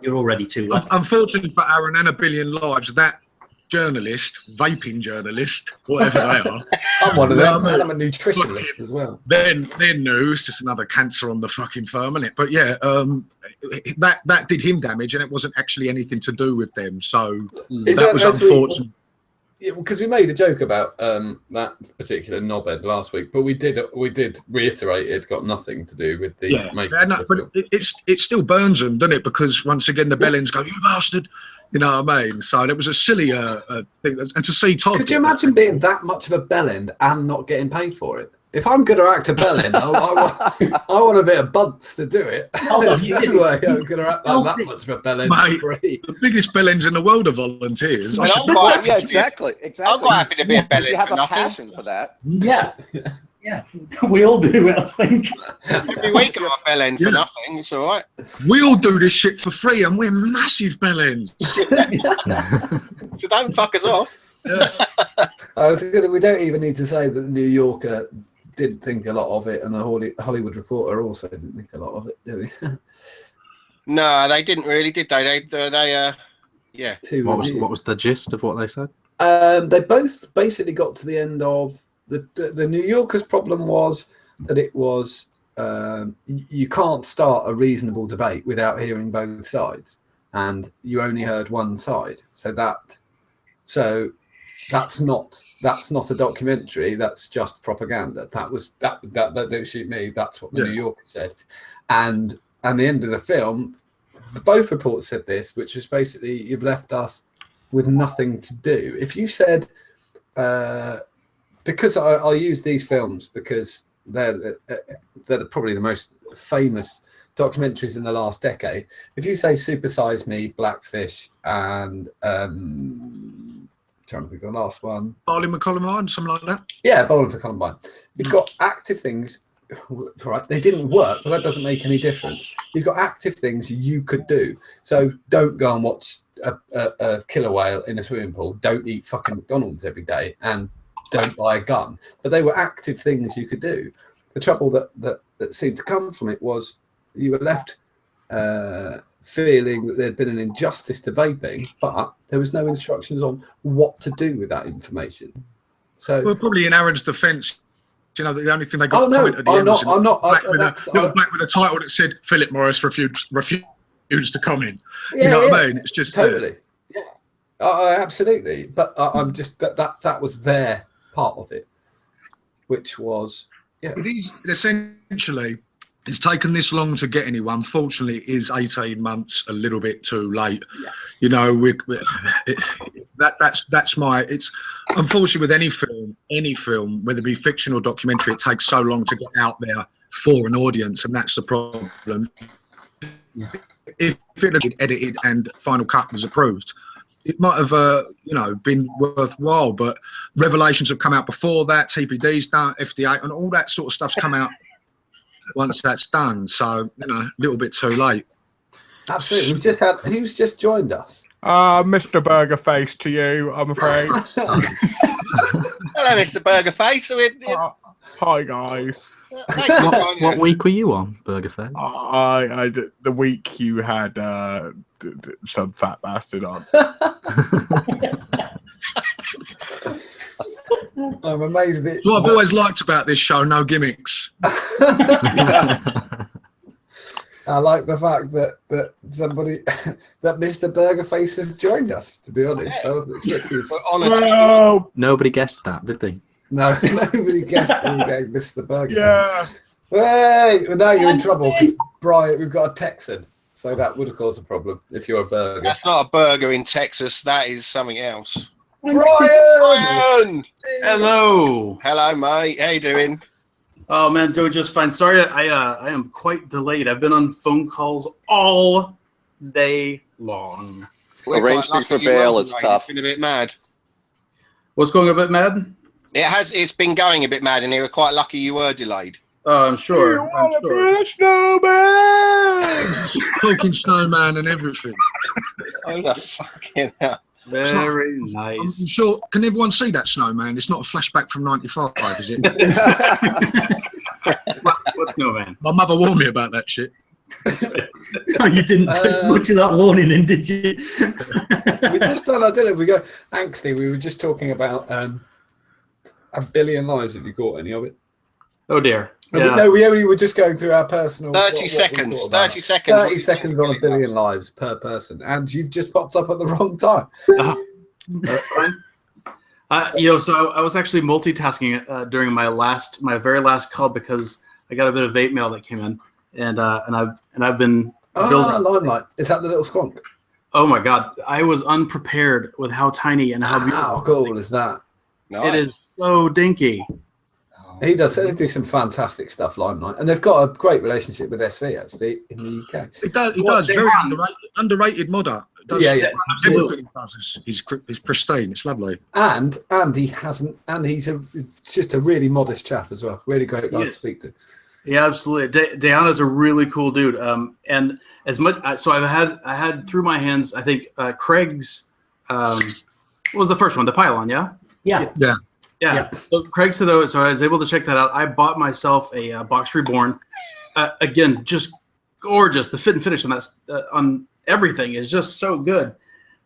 You're already too late. Unfortunately for Aaron and a billion lives, that journalist, vaping journalist, whatever they are. I'm one of them, and I'm a nutritionist as well. They're new. It's just another cancer on the fucking firm, isn't it? But yeah, that did him damage, and it wasn't actually anything to do with them. So that was unfortunate. Yeah, because we made a joke about that particular knobhead last week, but we did reiterate it got nothing to do with the but it still burns them, doesn't it? Because once again the bellends go, "You bastard," you know what I mean? So it was a silly thing. And to see Todd, could you imagine being that much of a bellend and not getting paid for it? If I'm going to act a bellend, I want a bit of buds to do it. There's no way I'm going to act like that much of a bellend. Mate, the biggest bellends in the world are volunteers. Yeah, exactly. I'm quite happy to be a bellend. You have for a nothing. passion for that. Yeah. We all do it, I think. Every week I'm a bellend for nothing. It's all right. We all do this shit for free, and we're massive bellends. So don't fuck us off. We don't even need to say that the New Yorker didn't think a lot of it, and the Hollywood Reporter also didn't think a lot of it, do we? No, they didn't really, did they? Yeah. What was the gist of what they said? They both basically got to the end of the New Yorker's problem was that it was you can't start a reasonable debate without hearing both sides, and you only heard one side. So that's not a documentary. That's just propaganda. That don't shoot me. That's what the New Yorker said, and the end of the film, both reports said this, which was basically you've left us with nothing to do. If you said, because I'll use these films because they're probably the most famous documentaries in the last decade. If you say Super Size Me, Blackfish, and trying to think of the last one, Bowling for Columbine, something like that. Yeah, Bowling for Columbine. You've got active things, right? They didn't work, but that doesn't make any difference. You've got active things you could do. So don't go and watch a killer whale in a swimming pool. Don't eat fucking McDonald's every day, and don't buy a gun. But they were active things you could do. The trouble that seemed to come from it was you were left feeling that there'd been an injustice to vaping, but there was no instructions on what to do with that information. So, well, probably in Aaron's defence, you know, the only thing they got I'm not. Black with a title that said Philip Morris refused to comment. Yeah, you know what I mean? It's just totally. Yeah, absolutely. But I'm just that was their part of it, which was It is essentially. It's taken this long to get anyone. Fortunately, it is 18 months a little bit too late. Yeah. You know, that's my. It's unfortunately with any film, whether it be fiction or documentary, it takes so long to get out there for an audience, and that's the problem. If it had been edited and final cut was approved, it might have, been worthwhile. But revelations have come out before that. TPD's done, FDA, and all that sort of stuff's come out. Once that's done, so a little bit too late. Absolutely. We've just had who's just joined us. Mr. Burgerface to you, I'm afraid. Hello, Mr. Burgerface. Hi guys. What week were you on, Burgerface? I the week you had some fat bastard on. I'm amazed that what I've always liked about this show, no gimmicks. I like the fact that somebody that Mr. Burgerface has joined us, to be honest. I wasn't expecting Nobody guessed that, did they? No, nobody guessed who gave Mr. Burger. Yeah. Hey, well, now you're in trouble. Brian, we've got a Texan, so that would have caused a problem if you're a burger. That's not a burger in Texas. That is something else. Brian! Hello. Hello, mate. How you doing? Oh man, doing just fine. Sorry, I am quite delayed. I've been on phone calls all day long. Arranging for bail is tough. It's been a bit mad. What's going a bit mad? It's been going a bit mad, and we're quite lucky you were delayed. Oh, I'm sure. Be a snowman! Talking snowman and everything. Oh, the fucking hell. Very nice. I'm sure. Can everyone see that snowman? It's not a flashback from '95, is it? What snowman? My mother warned me about that shit. Oh, you didn't take much of that warning in, did you? We just done. I don't know if we go angsty. We were just talking about a billion lives. Have you got any of it? Oh dear. Yeah. No, we only were just going through our personal. 30 seconds. 30 seconds. 30 seconds on a billion lives per person, and you've just popped up at the wrong time. That's fine. So I was actually multitasking during my very last call because I got a bit of vape mail that came in, and I've been building. Limelight. Is that the little squonk? Oh my god, I was unprepared with how tiny and how beautiful. How cool is that? Nice. It is so dinky. He does. They do some fantastic stuff, Limelight, and they've got a great relationship with SV actually in the UK. He does. Very underrated modder. Yeah. Everything he does is pristine. It's lovely. And he's just a really modest chap as well. Really great guy to speak to. Yeah, absolutely. Deanna's a really cool dude. And as much so, I had through my hands. I think Craig's. What was the first one? The Pylon, yeah. Yeah. So Craig said that, so I was able to check that out. I bought myself a Box Reborn. Again, just gorgeous. The fit and finish on that on everything is just so good.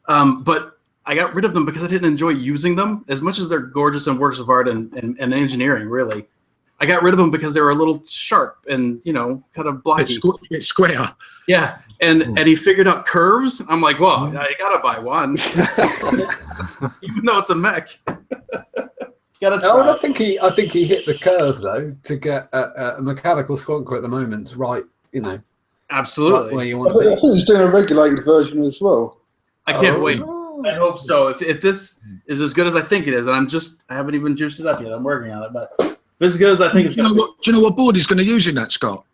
But I got rid of them because I didn't enjoy using them as much as they're gorgeous and works of art and engineering. Really, I got rid of them because they were a little sharp and kind of blocky. It's square. Yeah, and he figured out curves. I'm like, well, you gotta buy one, even though it's a mech. I think he hit the curve though to get a mechanical squonker at the moment. Right, absolutely. Right where you want I think he's doing a regulated version as well. I can't wait. I hope so. If this is as good as I think it is, and I haven't even juiced it up yet. I'm working on it, but As good as I think it's Do you know what board he's going to use in that, Scott?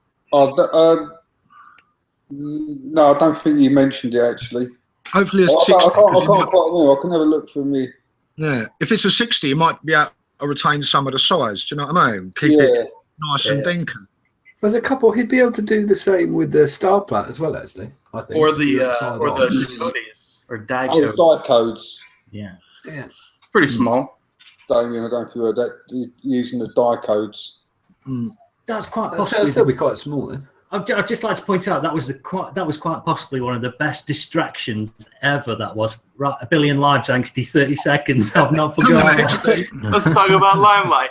No, I don't think you mentioned it actually. Hopefully it's I 60. can't quite remember. I can have a look for me. Yeah, if it's a 60, you might be able to retain some of the size. Do you know what I mean? Keep it nice and dinky. There's a couple. He'd be able to do the same with the Star Plat as well, actually. I think. Or the codes or die codes. codes. Die codes. Yeah. Pretty small. Damien, I don't know if you heard that. Using the die codes. That's quite That'll possibly. still be quite small then. I'd just like to point out that was quite possibly one of the best distractions ever. That was right. 1 billion lives, angsty 30 seconds. I've not forgotten. Let's talk about Limelight.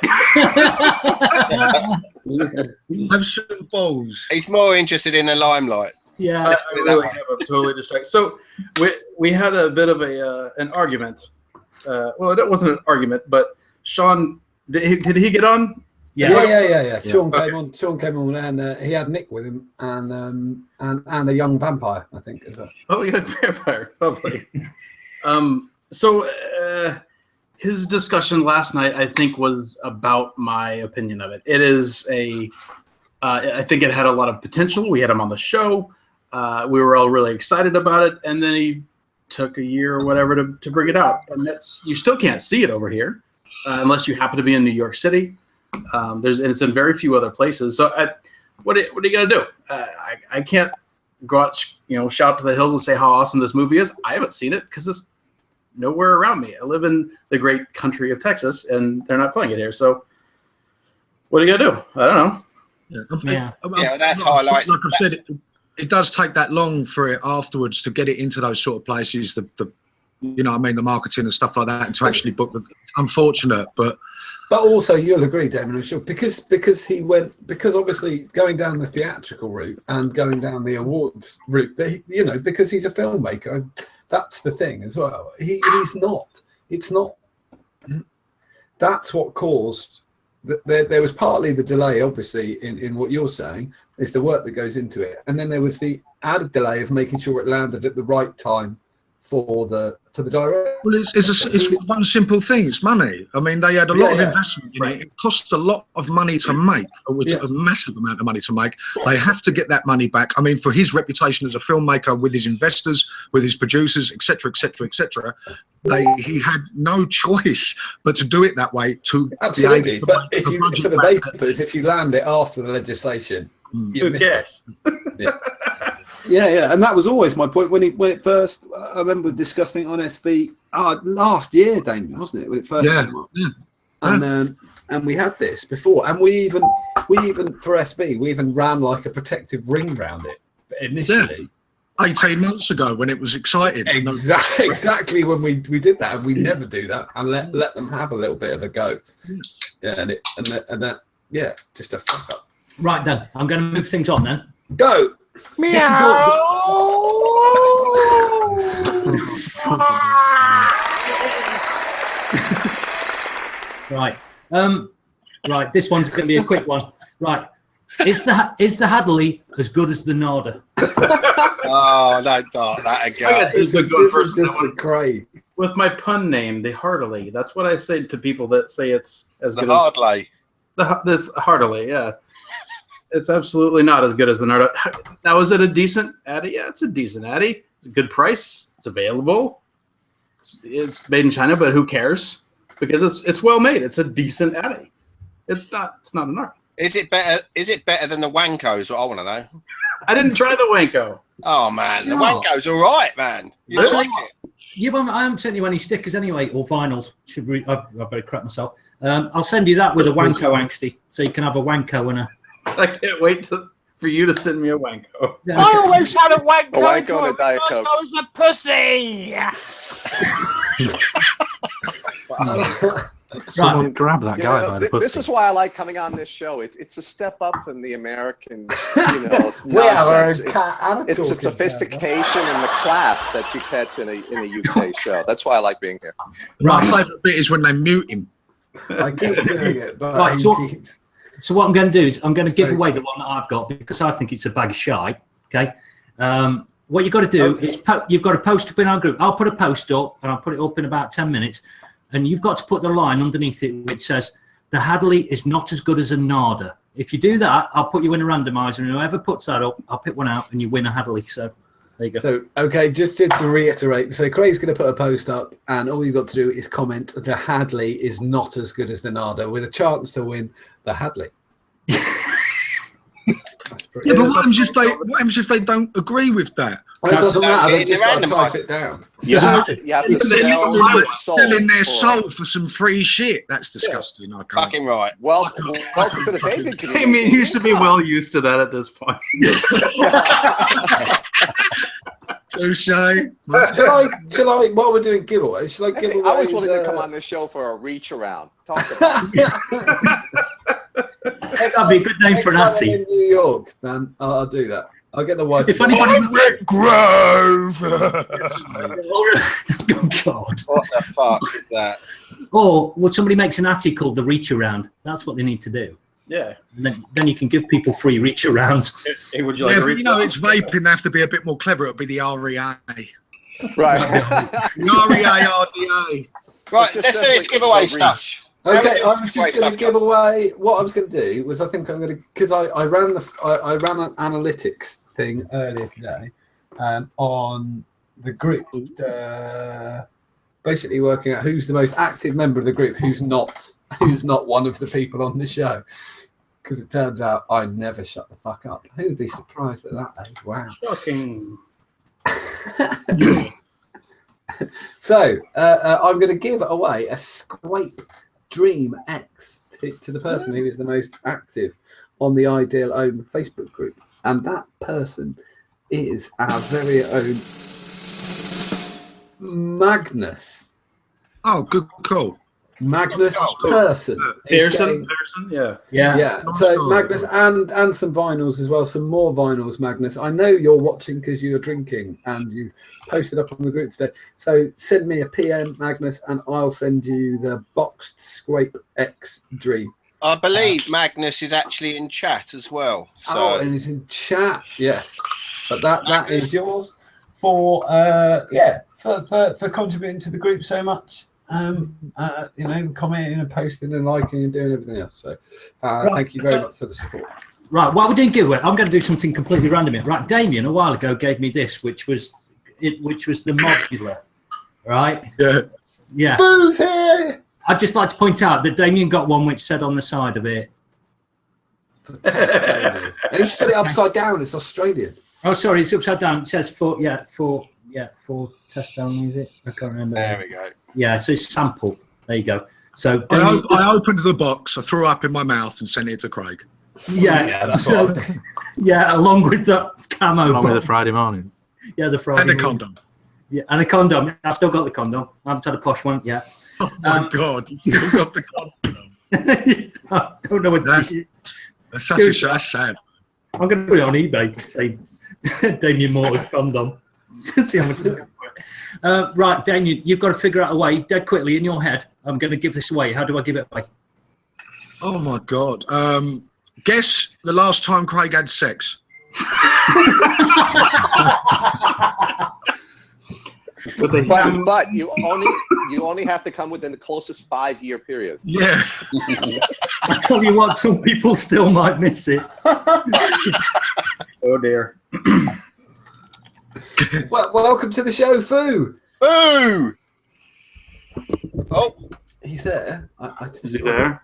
Have some balls. He's more interested in the limelight. Yeah, I really have. I'm totally distracted. So we had a bit of an argument. Well, it wasn't an argument, but Sean, did he get on? Yeah. Sean came on, and he had Nick with him, and a young vampire, I think, as well. Oh, you had vampire. Lovely. So his discussion last night, I think, was about my opinion of it. It is I think it had a lot of potential. We had him on the show. We were all really excited about it, and then he took a year or whatever to bring it out. And you still can't see it over here unless you happen to be in New York City. And it's in very few other places. So what are you gonna do? I can't go out, shout to the hills and say how awesome this movie is. I haven't seen it because it's nowhere around me. I live in the great country of Texas, and they're not playing it here. So what are you gonna do? I don't know. That's highlights. Like I said, it does take that long for it afterwards to get it into those sort of places. The the marketing and stuff like that, and to actually book them. It's unfortunate, but also you'll agree, Damon, I'm sure, because obviously going down the theatrical route and going down the awards route, because he's a filmmaker, that's the thing as well. He's not. It's not. That's what caused. There was partly the delay, obviously, in what you're saying, is the work that goes into it, and then there was the added delay of making sure it landed at the right time for the director. Well, it's one simple thing. It's money. I mean, they had a lot of investment in it. It cost a lot of money to make, a massive amount of money to make. They have to get that money back. I mean, for his reputation as a filmmaker, with his investors, with his producers, etc., he had no choice but to do it that way. Absolutely, but for the vapors, if you land it after the legislation, you miss it. Yeah, and that was always my point when it first. I remember discussing it on SB last year, Damien, wasn't it, when it first came up? Yeah. And we had this before, and we even for SB we even ran like a protective ring around it initially. 18 months ago when it was exciting. Exactly when we did that, and we never do that and let them have a little bit of a go. Yeah, and that just a fuck up. Right then, I'm going to move things on then. Go. Meow. Right. Right. This one's going to be a quick one. Right. Is the Hadley as good as the Norda? Oh, don't start that again. This is just a great. With my pun name, the Heartily. That's what I say to people that say it's as good Hardley. This Heartily, yeah. It's absolutely not as good as the Nardo. Now, is it a decent Addy? Yeah, it's a decent Addy. It's a good price. It's available. It's made in China, but who cares? Because it's well made. It's a decent Addy. It's not a Nardo. Is it better than the Wanko's? What I want to know. I didn't try the Wanko. Oh man, the Wanko's all right, man. You like it? Yeah, but I haven't sent you any stickers anyway, or vinyls. I better crap myself. I'll send you that with a Wanko angsty, so you can have a Wanko and a. I can't wait for you to send me a Wanko. Yeah, I always had a Wanko. A Wanko and a Diet Coke. I was a pussy. Someone grab that guy by the pussy. This is why I like coming on this show. It's a step up from the American, nonsense. It's the sophistication and the class that you catch in a UK show. That's why I like being here. My favourite bit is when they mute him. I keep doing it, but right, so what I'm going to do is I'm going to give away the one that I've got because I think it's a bag of shite. Okay. What you've got to do is you've got to post up in our group. I'll put a post up and I'll put it up in about 10 minutes. And you've got to put the line underneath it which says, the Hadley is not as good as a Nada. If you do that, I'll put you in a randomizer, and whoever puts that up, I'll pick one out, and you win a Hadley. So there you go. So, okay, just to reiterate, so Craig's going to put a post up, and all you've got to do is comment, the Hadley is not as good as the Nada, with a chance to win the Hadley. Yeah, but what happens if they don't agree with that? Well, it doesn't matter. They just got to type it down. You have to sell your soul Selling their for soul for some free shit. That's disgusting. I can't. Fucking right. welcome to the vaping community. I mean, you should be well used to that at this point. Touche. Shall I, while we're doing giveaways, shall I give away? I was wanting to come on this show for a reach around. Talk about That'd be a good name for an Next time atty. I'm in New York, man, I'll do that. I'll get the wife. If anybody, Rick Grove. oh God, What the fuck is that? or well, somebody makes an atty called the Reach Around. That's what they need to do. Yeah. And then you can give people free reach arounds. Hey, would you Yeah, like to but read you know, it's vaping. They have to be a bit more clever. It'll be the REA. right. The REA, RDA. Right, let's do this giveaway stuff. Okay, I was just going to give away. What I was going to do was, I think I'm going to, because I ran an analytics thing earlier today on the group, basically working out who's the most active member of the group, who's not one of the people on the show. Because it turns out I never shut the fuck up. Who would be surprised at that age? Wow. Shocking. So I'm going to give away a Scrape Dream X to the person who is the most active on the Ideal Own Facebook group, and that person is our very own Magnus. Oh, good call. Magnus Person. Pearson, Yeah. So Magnus and some vinyls as well, some more vinyls, Magnus. I know you're watching because you're drinking and you've posted up on the group today. So send me a PM, Magnus, and I'll send you the boxed Scrape X Dream. I believe Magnus is actually in chat as well. So Oh, and he's in chat, yes. But that is yours for for contributing to the group so much. Commenting and posting and liking and doing everything else. So thank you very much for the support. Right, while we're doing giveaway, I'm going to do something completely random here. Right, Damien a while ago gave me this, which was the modular. Right? Yeah. Booze here! I'd just like to point out that Damien got one which said on the side of it. And you stood it upside down. It's Australian. Oh, sorry, it's upside down. It says for test down music. I can't remember. there we go. Yeah, so it's sample. There you go. So I opened the box, I threw up in my mouth and sent it to Craig. Along with that camo. Along with the Friday morning. Yeah, the Friday. And a morning. condom. Yeah, and a condom. I've still got the condom. I haven't had a posh one yet. Oh my God, you still got the condom. I don't know what That's that's sad. I'm going to put it on eBay to say Damien Moore's condom. See how much. Right, Damien, you've got to figure out a way dead quickly in your head. I'm going to give this away. How do I give it away? Oh my God. Guess the last time Craig had sex. But you only have to come within the closest 5-year period. Yeah. I tell you what, some people still might miss it. Oh dear. Well, welcome to the show, Foo. Boo! Oh, he's there. Is he there?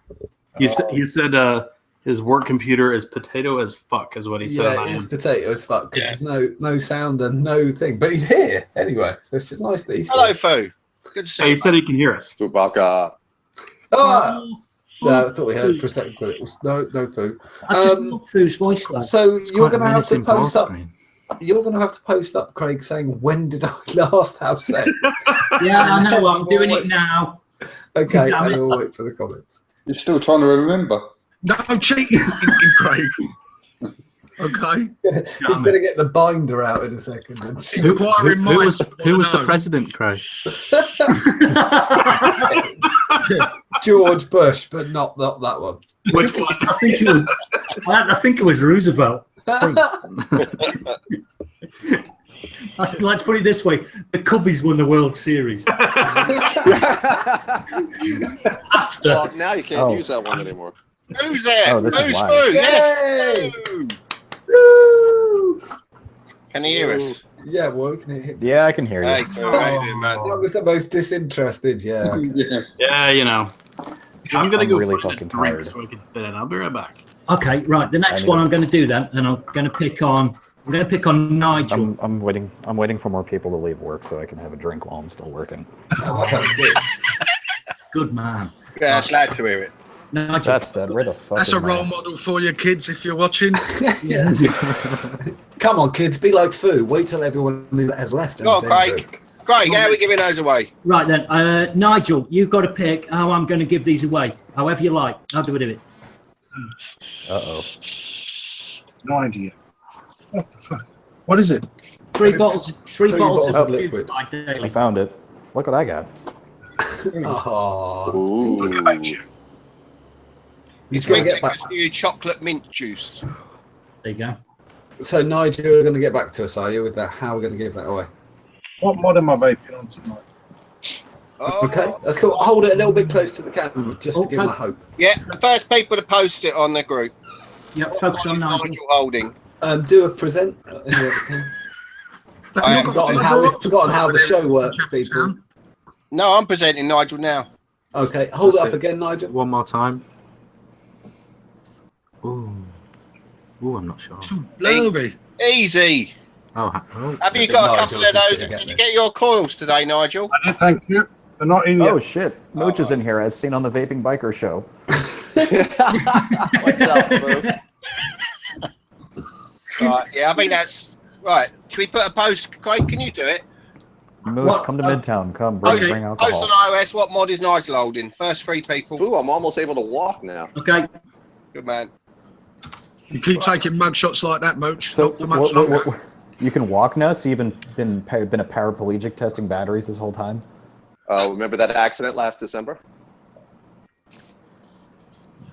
He said his work computer is potato as fuck, is what he said. Yeah, it's potato as fuck because there's no sound and no thing. But he's here anyway, so it's just nice that he's hello, here. Foo. Good to see He you. said he can hear us. Chewbacca. No, I thought we heard for a second, but it was no Foo. I just love Foo's voice. Like. So you're quite going to have to menacing post up. screen. You're going to have to post up, Craig, saying when did I last have sex? Yeah, I know. I'm doing it now. Okay, Damn and it. we'll wait for the comments. You're still trying to remember. No cheating, Craig. Okay. He's going to get the binder out in a second. Who was the president, Craig? George Bush, but not that one. Which one? I think it was Roosevelt. Let's put it this way: the Cubbies won the World Series. After. Well, now you can't use that one anymore. Who's there? Oh, this is Who's live. through? Yes. Woo! Can you hear us? Yeah, well, we can hear him. Yeah, I can hear you. Hey, through, how you doing, man? That was the most disinterested. Yeah. Yeah, you know. I'm gonna go really find fucking a drink tired. so I can fit in. I'll be right back. Okay, right. The next one I'm going to do then, and I'm going to pick on. I'm going to pick on Nigel. I'm waiting for more people to leave work so I can have a drink while I'm still working. Oh, that sounds good. Good man. Yeah, glad to hear it. Nigel. That said, where the fuck That's is a my- role model for your kids if you're watching. Come on, kids, be like Foo. Wait till everyone has left. Go on, Craig. Craig, how are we giving those away? Right then, Nigel, you've got to pick how I'm going to give these away. However you like. How do we do it? Uh-oh. No idea. What the fuck? What is it? Three bottles of liquid. liquid. I found it. Look what I got. Oh. Ooh. He's going to get back. Chocolate mint juice. There you go. So, Nigel, you're going to get back to us, are you, with that? How we're going to give that away? What mod am I vaping on tonight? Oh. Okay, that's cool. Hold it a little bit close to the camera, just to give him a hope. Yeah, the first people to post it on the group. Yep, focus on Nigel. Nigel holding. Do a present. I've forgotten how the show works, people. No, I'm presenting Nigel now. Okay, hold That's it up again, Nigel. One more time. Ooh, I'm not sure. Blurry. Easy. Oh, Have you got a couple of those? Did you get your coils today, Nigel? I did, thank you. They're not in yet. Oh shit! Mooch is in here, as seen on the Vaping Biker Show. What's up, bro? Right, yeah, I think that's right. Should we put a post? Craig, can you do it? Mooch, come to Midtown. Come, bring Post alcohol. on iOS. What mod is Nigel holding? First 3 people. Ooh, I'm almost able to walk now. Okay. Good man. You keep taking mug shots like that, Mooch. So, Not for much longer. you can walk now. So you've been a paraplegic testing batteries this whole time. Oh, remember that accident last December?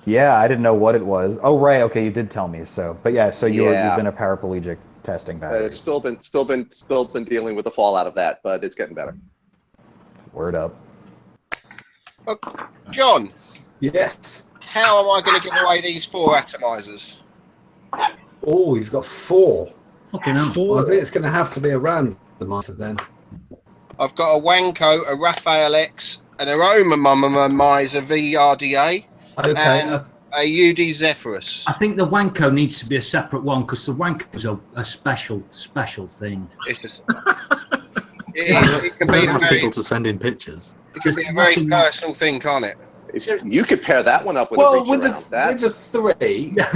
Yeah, I didn't know what it was. Oh right, okay, you did tell me. So, but yeah, so you've been a paraplegic testing batteries. It's still been dealing with the fallout of that, but it's getting better. Word up. John. Yes. How am I going to give away these 4 atomizers? Oh, you've got 4. Okay, now. 4. I think it's going to have to be a randomizer then. I've got a Wanko, a Raphael X, an Aromamizer VRDA, Okay. and a UD Zephyrus. I think the Wanko needs to be a separate one because the Wanko is a special thing. It's just, it can be Ask very, people to send in pictures. it can be a very personal thing, can't it? You could pair that one up with a Well, reach with around. the 3, Yeah,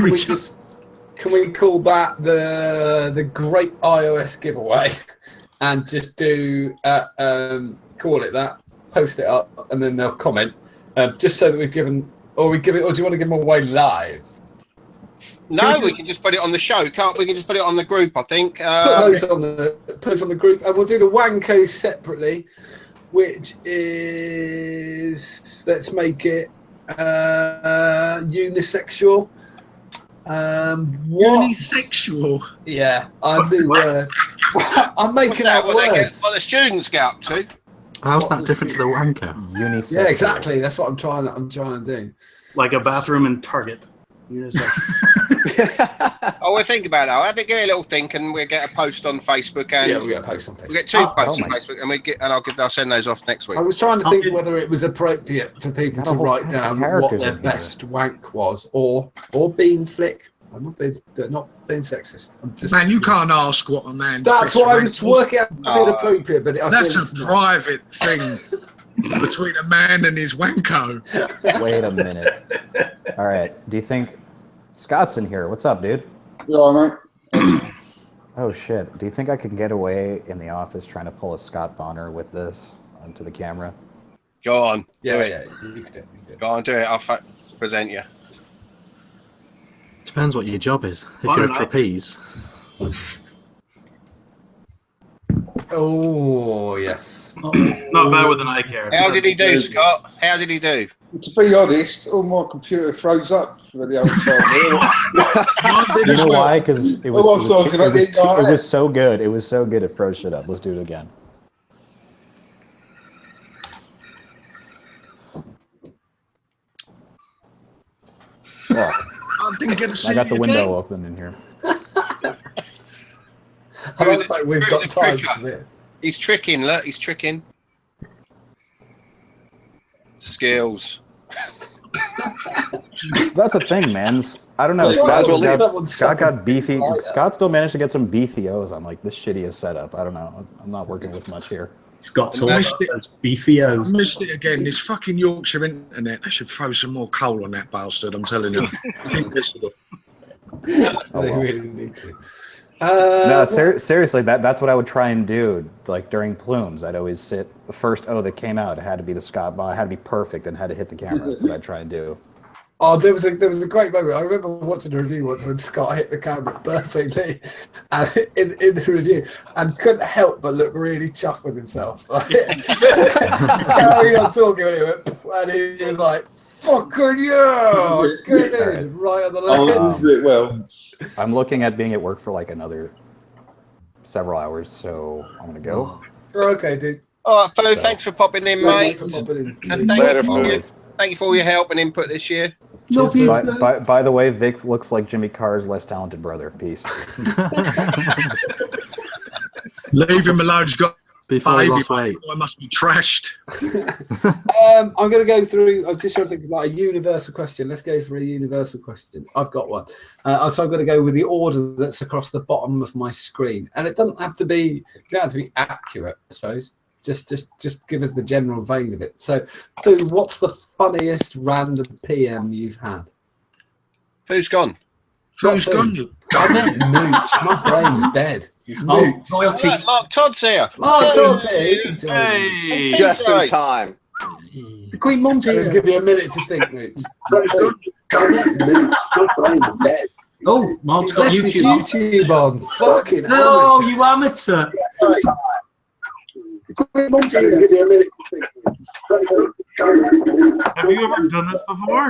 can we call that the great iOS giveaway, and just do call it that, post it up, and then they'll comment, just so that we've given, or do you want to give them away live? No, we can just put it on the show. Can't we? Can just put it on the group. I think. Put those on the group, and we'll do the Wanko separately, which is, let's make it unisexual. Unisexual. Yeah, I do. I'm making out words. What the students get up to. How's that different to the Wanko? Unisexual. Yeah, exactly. That's what I'm trying to do. Like a bathroom in Target. Oh, we'll think about it. I'll have to give it a little think, and we'll get a post on Facebook. And Yeah, we'll get a post on Facebook. We'll get 2 posts oh on my- Facebook, and I'll send those off next week. I was trying to think whether it was appropriate for people Got a to whole write cast of down what characters their in here. best wank was, or bean flick. I'm not being sexist. I'm just. Man, you can't ask what a man. That's what I was working out. If it's appropriate, but I That's feel a it's not. private thing between a man and his wanko. Wait a minute. All right. Do you think Scott's in here? What's up, dude? Yeah, mate. Oh shit. Do you think I can get away in the office trying to pull a Scott Bonner with this onto the camera? Go on. Yeah, do it. yeah. You can do it. Go on, do it. I'll present you. Depends what your job is. If Why you're a not? trapeze, Oh yes. Not bad with an eye care. How did he do, Scott? How did he do? To be honest, all my computer froze up for the old time. You know why? Because it was so good. It was so good. It froze shit up. Let's do it again. Oh, I got the window open in here. I don't think we've got time for this. He's tricking, look, he's tricking. Skills. That's a thing, man. I don't know. Scott got beefy. Scott still managed to get some beefy O's on like this shittiest setup. I don't know. I'm not working with much here. Scott's all beefy O's. I missed it again. This fucking Yorkshire internet. I should throw some more coal on that bastard. I'm telling you. They really need to. No, seriously, that's what I would try and do. Like during plumes, I'd always sit the first O that came out. It had to be the Scott ball. It had to be perfect and had to hit the camera. That's what I'd try and do. Oh, there was a great moment. I remember watching a review once when Scott hit the camera perfectly in the review and couldn't help but look really chuffed with himself. Carried on talking and he was like, "Fucking yeah, get in right on the left." Well, I'm looking at being at work for like another several hours, so I'm gonna go. Okay, dude. All right, Fo, thanks for popping in, mate. And thank you for all your help and input this year. By the way, Vic looks like Jimmy Carr's less talented brother. Peace. Leave him alone. He's got before he lost weight. I must be trashed. I'm going to go through. I'm just trying to think about a universal question. Let's go for a universal question. I've got one. So I'm going to go with the order that's across the bottom of my screen, and it doesn't have to be. It don't have to be accurate, I suppose. Just give us the general vein of it. So, Fu, what's the funniest random PM you've had? Who's gone? Who's gone? I meant Mooch. My brain's dead. Mooch. Mark Todd's here. Mark Todd's here. Hey, just in time. The Queen Mum's here. Give me a minute to think, Mooch. My brain's dead. Oh, Mark's got left his YouTube on. Fucking no, amateur. You amateur. Have you ever done this before?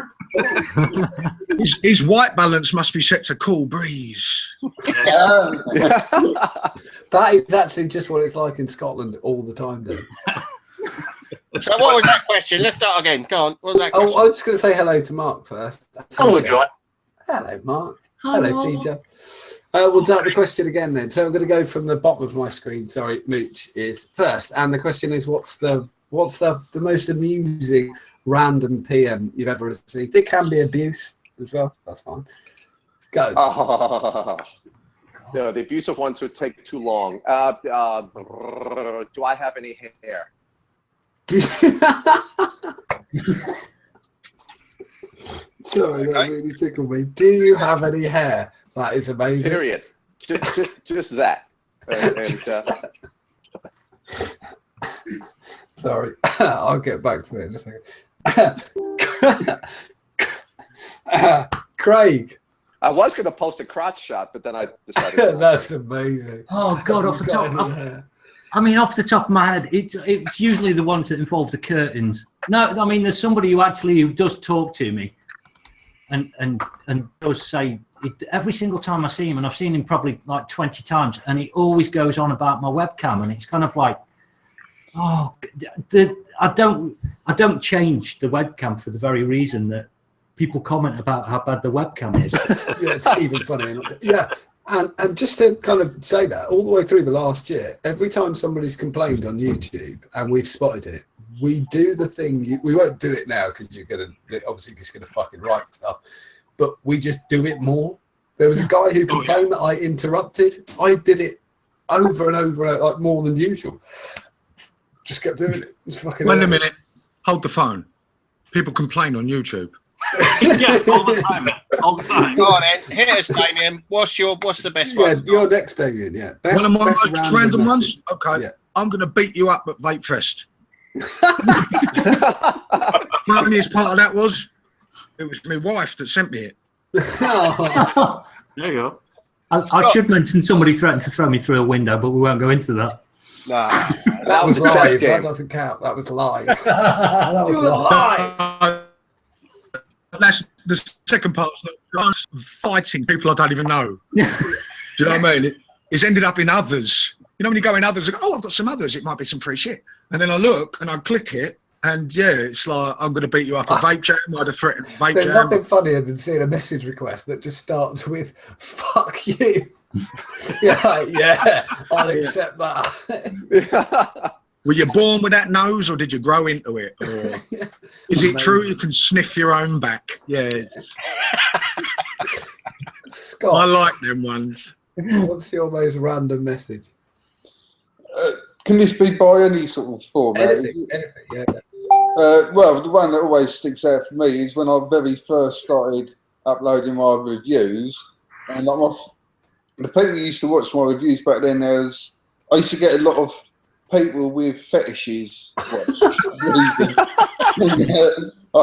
His white balance must be set to cool breeze. That is actually just what it's like in Scotland all the time, though. So what was that question? Let's start again. Go on. What was that question? Oh, I was just going to say hello to Mark first. Hello, John. Hello, Mark. Hello, TJ. We'll start the question again then. So I'm going to go from the bottom of my screen. Sorry, Mooch is first, and the question is, what's the most amusing random PM you've ever received? It can be abuse as well. That's fine. Go. No, the abusive ones would take too long. Do I have any hair? Sorry, that really tickled me. Do you have any hair? That is amazing. Period. Just that. Sorry, I'll get back to it in a second. Craig. I was going to post a crotch shot, but then I decided. That's amazing. Oh God! Off the top of my head, it's usually the ones that involve the curtains. No, I mean there's somebody who does talk to me, and does say. Every single time I see him, and I've seen him probably like 20 times, and he always goes on about my webcam, and it's kind of like, oh, I don't change the webcam for the very reason that people comment about how bad the webcam is. Yeah, it's even funnier. Yeah, and just to kind of say that all the way through the last year, every time somebody's complained on YouTube and we've spotted it, we do the thing. We won't do it now because you're gonna obviously just gonna fucking write stuff. But we just do it more. There was a guy who complained that I interrupted. I did it over and over, like more than usual. Just kept doing it. It's fucking Wait a minute. Hold the phone. People complain on YouTube. Yeah, all the time, man. All the time. Go on, then. Hit us, Damien. What's the best one? Yeah, you're next, Damien. Yeah. One of my most random ones? Okay. Yeah. I'm going to beat you up at Vape Fest. Funniest part of that was, it was my wife that sent me it. There you go. I should mention somebody threatened to throw me through a window, but we won't go into that. Nah, that was live. That doesn't count. That was live. That was live. that's the second part. Us fighting people I don't even know. Do you know what I mean? It's ended up in others. You know, when you go in others, like, oh, I've got some others. It might be some free shit. And then I look and I click it, and yeah, it's like I'm going to beat you up a vape jam. I'd have threatened vape There's jam. nothing funnier than seeing a message request that just starts with "fuck you." yeah, I'll accept that. Were you born with that nose, or did you grow into it? Or is it true you can sniff your own back? Yeah, it's... Scott, I like them ones. What's your most random message? Can this be by any sort of format? Anything, yeah. Well, the one that always sticks out for me is when I very first started uploading my reviews, and like the people who used to watch my reviews back then, I used to get a lot of people with fetishes. I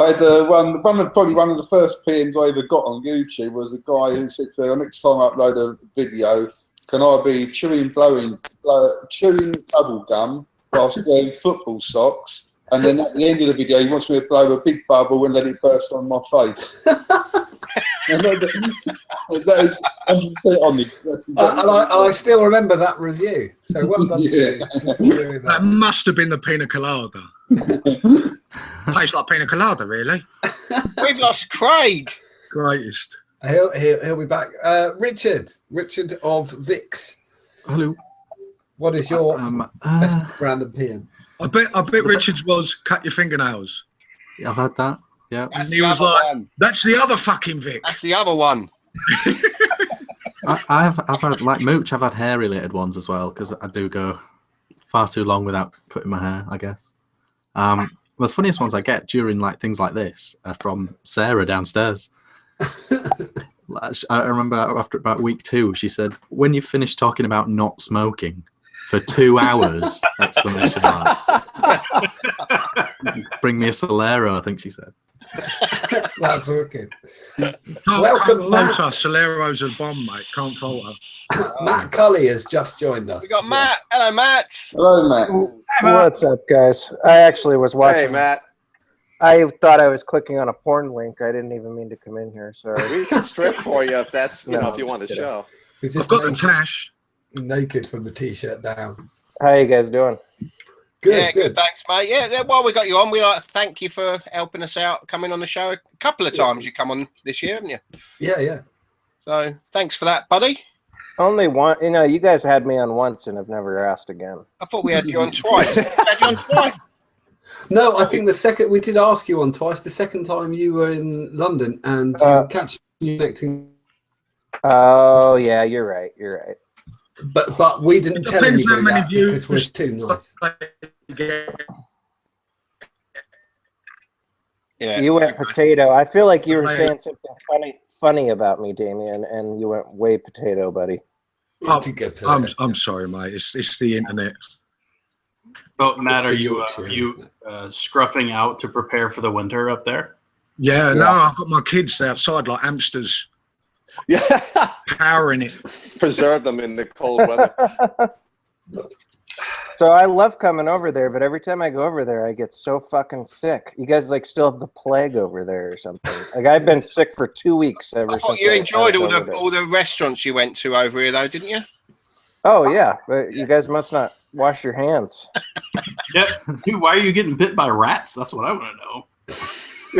had probably one of the first PMs I ever got on YouTube was a guy who said, next time I upload a video, can I be chewing bubble gum whilst wearing football socks? And then at the end of the video, he wants me to blow a big bubble and let it burst on my face. And that is 100% honest. I still remember that review. So well done to you. That must have been the pina colada. Tastes like pina colada, really. We've lost Craig. Greatest. He'll be back. Richard of Vix. Hello. What is your best random PM? I bet Richard's was cut your fingernails. I've had that. Yeah. That's And he was like, that's the other fucking Vic. That's the other one. I've had, like Mooch, I've had hair related ones as well, because I do go far too long without cutting my hair, I guess. Well, the funniest ones I get during like things like this are from Sarah downstairs. I remember after about week 2, she said, when you finish talking about not smoking for 2 hours, exclamation marks. Bring me a Solero, I think she said. That's wicked. Welcome, Matt. Solero's a bomb, mate. Can't fault her. Matt Cully has just joined us. We got Matt. Hello, Matt. Hello, Matt. What's up, guys? I actually was watching. Hey, Matt. I thought I was clicking on a porn link. I didn't even mean to come in here. Sorry. We can strip for you if that's if you want to show. I've got the tash. Naked from the t-shirt down. How you guys doing? Good. Thanks, mate. Yeah, while we got you on, we like to thank you for helping us out, coming on the show a couple of times. You come on this year, haven't you? Yeah. So thanks for that, buddy. Only one. You guys had me on once and have never asked again. I thought we had you on twice. No, I think the second we did ask you on twice. The second time you were in London and catch you connecting. Oh yeah, you're right. But we didn't tell anybody that because we're too nice. Yeah, you went potato. I feel like you were saying something funny about me, Damien, and you went way potato, buddy. I'm sorry, mate. It's the internet. Oh, Matt, are you scruffing out to prepare for the winter up there? Yeah, no, I've got my kids outside like hamsters. Yeah, powering it. Preserve them in the cold weather. So I love coming over there, but every time I go over there, I get so fucking sick. You guys like still have the plague over there or something? Like I've been sick for 2 weeks ever since. I thought you enjoyed all the restaurants you went to over here, though, didn't you? Oh yeah, but you guys must not wash your hands. Yeah, dude, why are you getting bit by rats? That's what I want to know.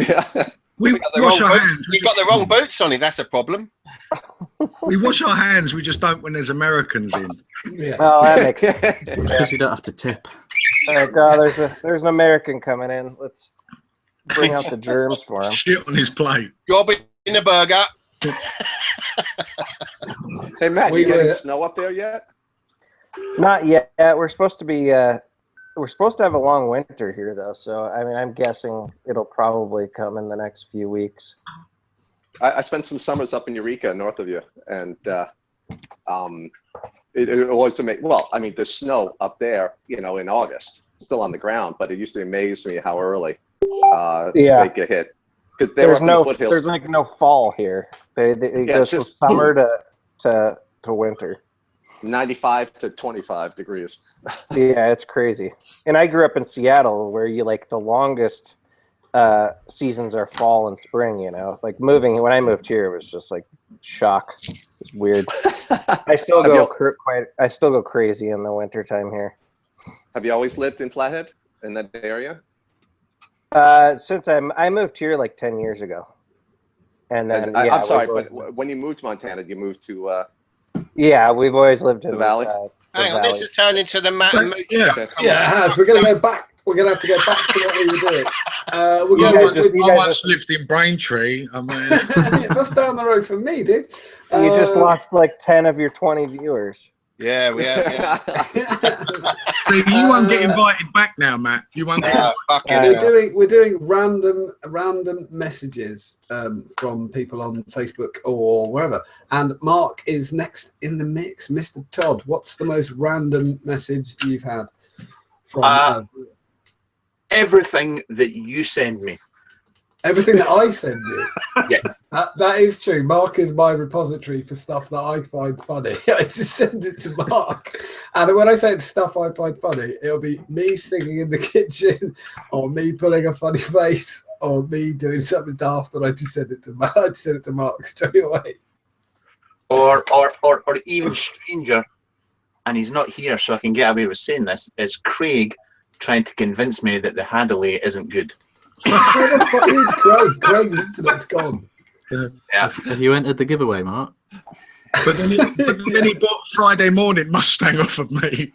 Yeah. We wash our hands. You've got the wrong boots on, if that's a problem. We wash our hands, we just don't when there's Americans in. Yeah. Oh, that makes sense. Because you don't have to tip. Oh god, there's an American coming in. Let's bring out the germs for him. Shit on his plate. You'll be in a burger. Hey Matt, you getting snow up there yet? Not yet. We're supposed to be. We're supposed to have a long winter here, though. So I mean, I'm guessing it'll probably come in the next few weeks. I spent some summers up in Eureka, north of you, and it always amazed. Well, I mean, there's snow up there, in August, still on the ground, but it used to amaze me how early they get hit. There's like no fall here. It goes from summer to winter. 95 to 25 degrees. Yeah, it's crazy. And I grew up in Seattle, where you like the longest seasons are fall and spring. You know, like moving when I moved here, it was just like shock. It's weird. I still go crazy in the wintertime here. Have you always lived in Flathead in that area? Since I moved here like 10 years ago, and then I'm sorry, but when you moved to Montana, you moved to yeah, we've always lived in the valley. Hang on, this has turned into the Matt and Mooch Yeah, show. yeah, it has. We're going to go back. We're going to have to go back to what we were doing. I once lived in Braintree. I mean, that's down the road from me, dude. You just lost like 10 of your 20 viewers. Yeah, we have. Yeah. See, you won't get invited back now, Matt. You won't get We're doing random messages from people on Facebook or wherever. And Mark is next in the mix. Mr. Todd, what's the most random message you've had from everything that you send me. Everything that I send you? Yes. That is true. Mark is my repository for stuff that I find funny. I just send it to Mark. And when I say it's stuff I find funny, it'll be me singing in the kitchen or me pulling a funny face or me doing something daft, and I just send it to Mark. I just send it to Mark straight away. Or even stranger, and he's not here, so I can get away with saying this, is Craig trying to convince me that the Hadley isn't good. Where the fuck is Craig? Craig's internet's gone. Yeah. Have you entered the giveaway, Mark? But then he bought Friday Morning Mustang off of me.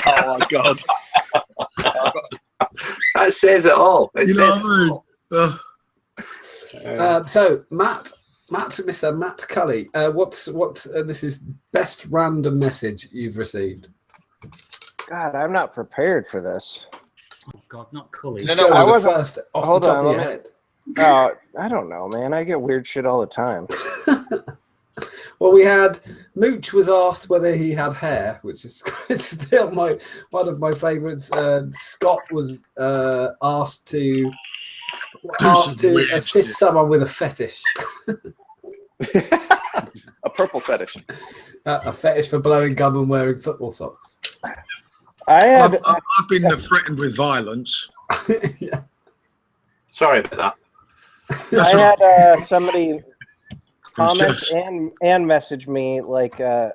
Oh my god. That says it all. You know what I mean? So Mr. Matt Cully, what's this is best random message you've received? God, I'm not prepared for this. Oh God, not Cully. I wasn't first off hold the top on, of your let me- head. Oh, I don't know, man. I get weird shit all the time. Well, we had Mooch was asked whether he had hair, which is it's still one of my favourites. Scott was asked to assist someone with a fetish. A purple fetish. A fetish for blowing gum and wearing football socks. I've been threatened with violence. Sorry about that. I had somebody comment and message me like a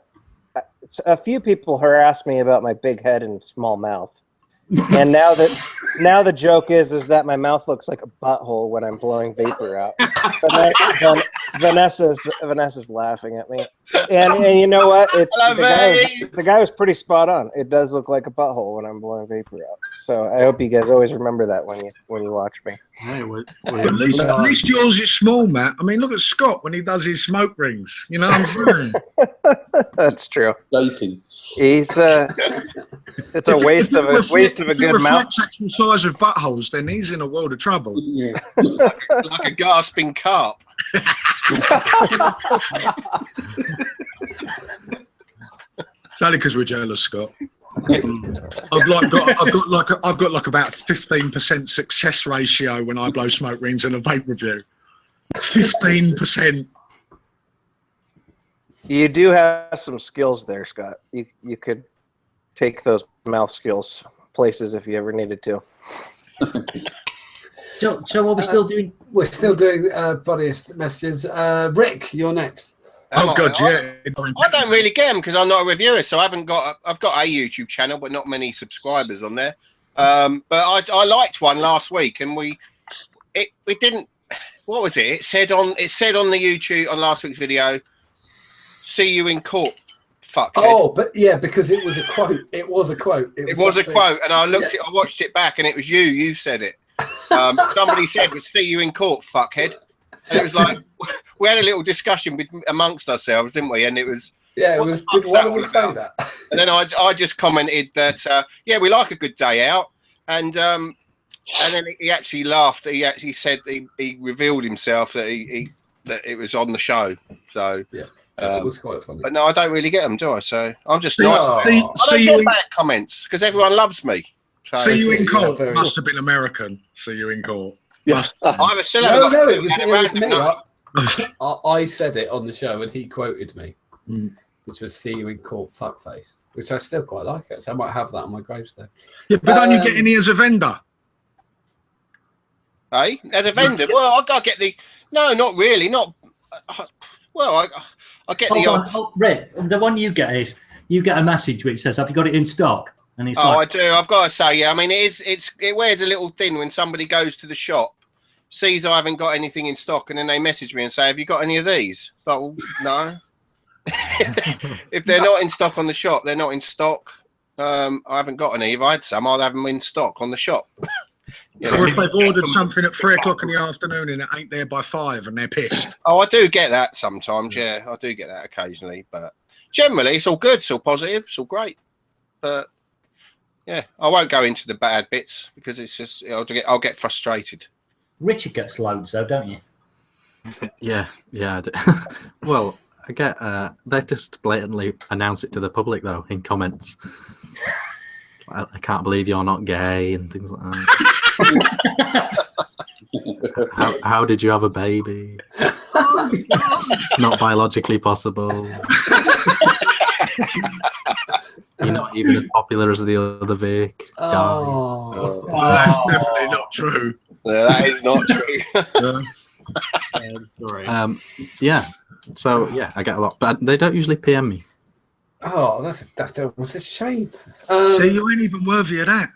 few people harassed me about my big head and small mouth, and now the joke is that my mouth looks like a butthole when I'm blowing vapor out. Vanessa's laughing at me, and you know what? The guy was pretty spot on. It does look like a butthole when I'm blowing vapor out. So I hope you guys always remember that when you watch me. Hey, at least yours is small, Matt. I mean, look at Scott when he does his smoke rings. You know what I'm saying? That's true. Vaping. He's it's a waste of a good mouth. Actual size of buttholes, then he's in a world of trouble. Yeah. like a gasping carp. It's only because we're jealous, Scott. I've got like about 15% success ratio when I blow smoke rings in a vape review. 15%. You do have some skills there, Scott. You could take those mouth skills places if you ever needed to. So what are we still doing? We're still doing funniest messages. Rick, you're next. Oh God, yeah. I don't really get them because I'm not a reviewer, so I've got a YouTube channel, but not many subscribers on there. But I liked one last week, and we didn't. What was it? It said on the YouTube on last week's video. See you in court. Fuckhead. Oh, but yeah, because it was a quote. It was a quote. It was a quote, and I watched it back, and it was you. You said it. Somebody said, "We'll see you in court, fuckhead." And it was like we had a little discussion amongst ourselves, didn't we? And it was it was. Why would we say that? And then I just commented that we like a good day out, and then he actually laughed. He actually said he revealed himself that that it was on the show. So yeah. It was quite funny. But no, I don't really get them, do I? So I'm just nice. I don't get bad comments because everyone loves me. So, see you in court must have been American. See you in court. Yeah. It was me. I said it on the show and he quoted me, which was "See you in court, fuckface," which I still quite like. Actually, I might have that on my gravestone. Yeah, but don't you get any as a vendor? Eh? As a vendor, well, I get the. No, not really. Not. Well, I get the. Hold on, Rick. The one you get is you get a message which says, "Have you got it in stock?" And it's I like, do. I've got to say, yeah. I mean, it wears a little thin when somebody goes to the shop, sees I haven't got anything in stock, and then they message me and say, "Have you got any of these?" It's like, well, no. If they're not in stock on the shop, they're not in stock. I haven't got any. If I had some, I'd have them in stock on the shop. Or if they've ordered something at 3 o'clock in the afternoon and it ain't there by 5 and they're pissed. Oh, I do get that sometimes. Yeah, I do get that occasionally, but generally it's all good. It's all positive. It's all great. But yeah, I won't go into the bad bits because it's just I'll get frustrated. Richard gets loads though, don't you? Yeah. I do. Well, I get they just blatantly announce it to the public though in comments. I can't believe you're not gay and things like that. how did you have a baby? It's not biologically possible. You're not even as popular as the other Vic. Oh, that's definitely not true. Yeah, that is not true. Yeah. So yeah, I get a lot, but they don't usually PM me. Oh, that's a shame. So you ain't even worthy of that.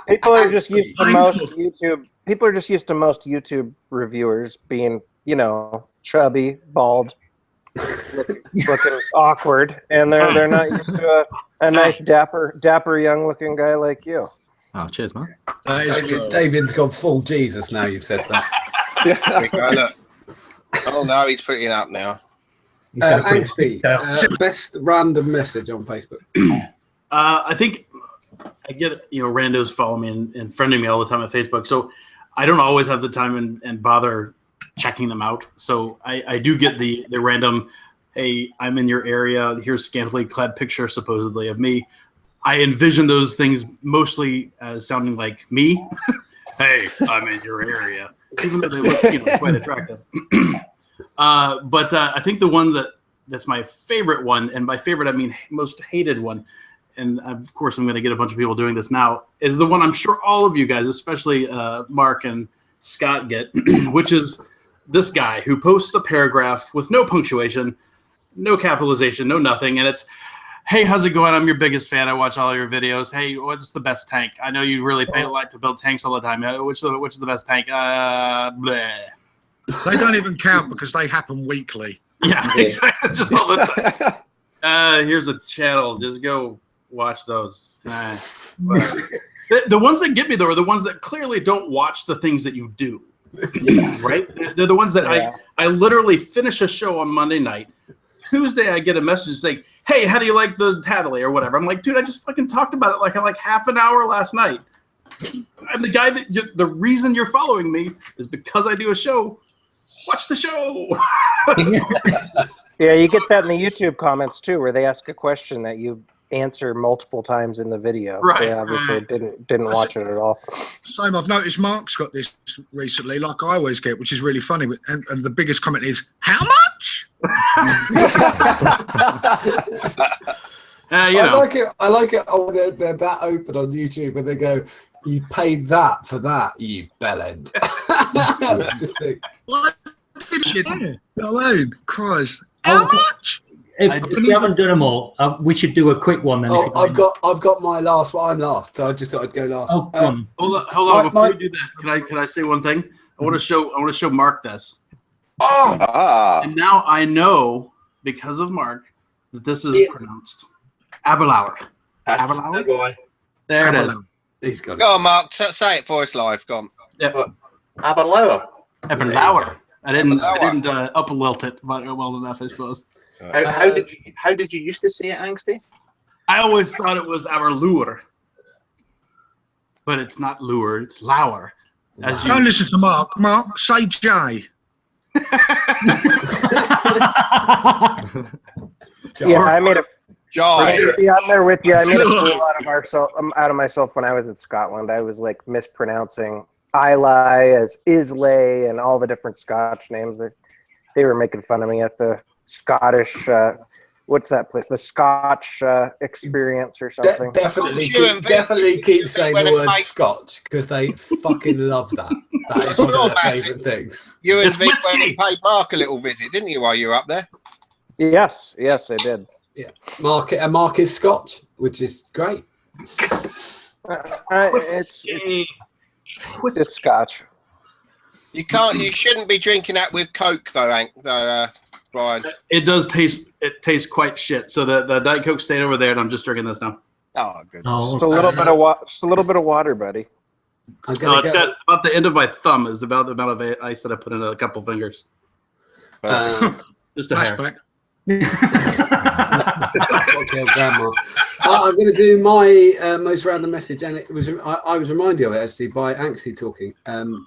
People are just used to most YouTube. People are just used to most YouTube reviewers being, chubby, bald, looking awkward, and they're not used to a nice, dapper, young-looking guy like you. Oh, cheers, man. David's gone full Jesus now. You've said that. Look. Oh no, he's putting it up now. Angsty, best random message on Facebook. I think I get randos follow me and friending me all the time on Facebook, so I don't always have the time and bother checking them out. So I do get the random, hey, I'm in your area. Here's scantily clad picture supposedly of me. I envision those things mostly as sounding like me. Hey, I'm in your area, even though they look quite attractive. But I think the one that's my favorite one, and by favorite I mean most hated one, and of course I'm going to get a bunch of people doing this now, is the one I'm sure all of you guys, especially Mark and Scott, get, which is this guy who posts a paragraph with no punctuation, no capitalization, no nothing, and it's, hey, how's it going? I'm your biggest fan. I watch all your videos. Hey, what's the best tank? I know you really like to build tanks all the time. Which is the best tank? Bleh. They don't even count because they happen weekly. Yeah, exactly. Just all the time. Here's a channel. Just go watch those. The ones that get me, though, are the ones that clearly don't watch the things that you do. Right? They're the ones that I literally finish a show on Monday night. Tuesday, I get a message saying, hey, how do you like the Tattly or whatever? I'm like, dude, I just fucking talked about it like half an hour last night. I'm the guy the reason you're following me is because I do a show. Watch the show. Yeah, you get that in the YouTube comments too, where they ask a question that you answer multiple times in the video. Right. They obviously didn't watch it at all. Same. I've noticed Mark's got this recently, like I always get, which is really funny. And the biggest comment is, how much? I like it. Oh, they're that open on YouTube, and they go, "You paid that for that, you bellend." That's just like, what shit? Alone, Christ. How much? If you haven't done them all, we should do a quick one then. Oh, I've got my last one. I'm last, so I just thought I'd go last. Oh, come on. Hold on. Before we do that, can I say one thing? I want to show Mark this. And now I know, because of Mark, that this is pronounced Aberlour. Aberlour? There it is. He's got it. Go on, Mark. Say it for us live. Go on. Yeah. Aberlour. Aberlour. I didn't up-lilt it well enough, I suppose. How did you used to say it, Angsty? I always thought it was Aberlour, but it's not lure, it's lower. Don't listen to Mark. Mark, say J. Yeah, I made a. Yeah, I'm there with you. I made a fool out of myself when I was in Scotland. I was like mispronouncing Islay as Islay and all the different Scotch names. They were making fun of me at the Scottish. What's that place? The Scotch Experience or something. Definitely keep saying the word Scotch because they fucking love that. That is one of my favourite things. You and It's Vic whiskey. went and paid Mark a little visit, didn't you, while you were up there? Yes, I did. Yeah, Mark is Scotch, which is great. It's Scotch. You shouldn't be drinking that with Coke, though, Brian. It does taste. It tastes quite shit. So the Diet Coke stayed over there, and I'm just drinking this now. Oh, good. Just a little bit of just a little bit of water, buddy. No, it's got about the end of my thumb is about the amount of ice that I put in a couple fingers. Just a hair. That's what killed Grandma. I'm going to do my most random message, and I was reminded of it actually by Angsty talking, and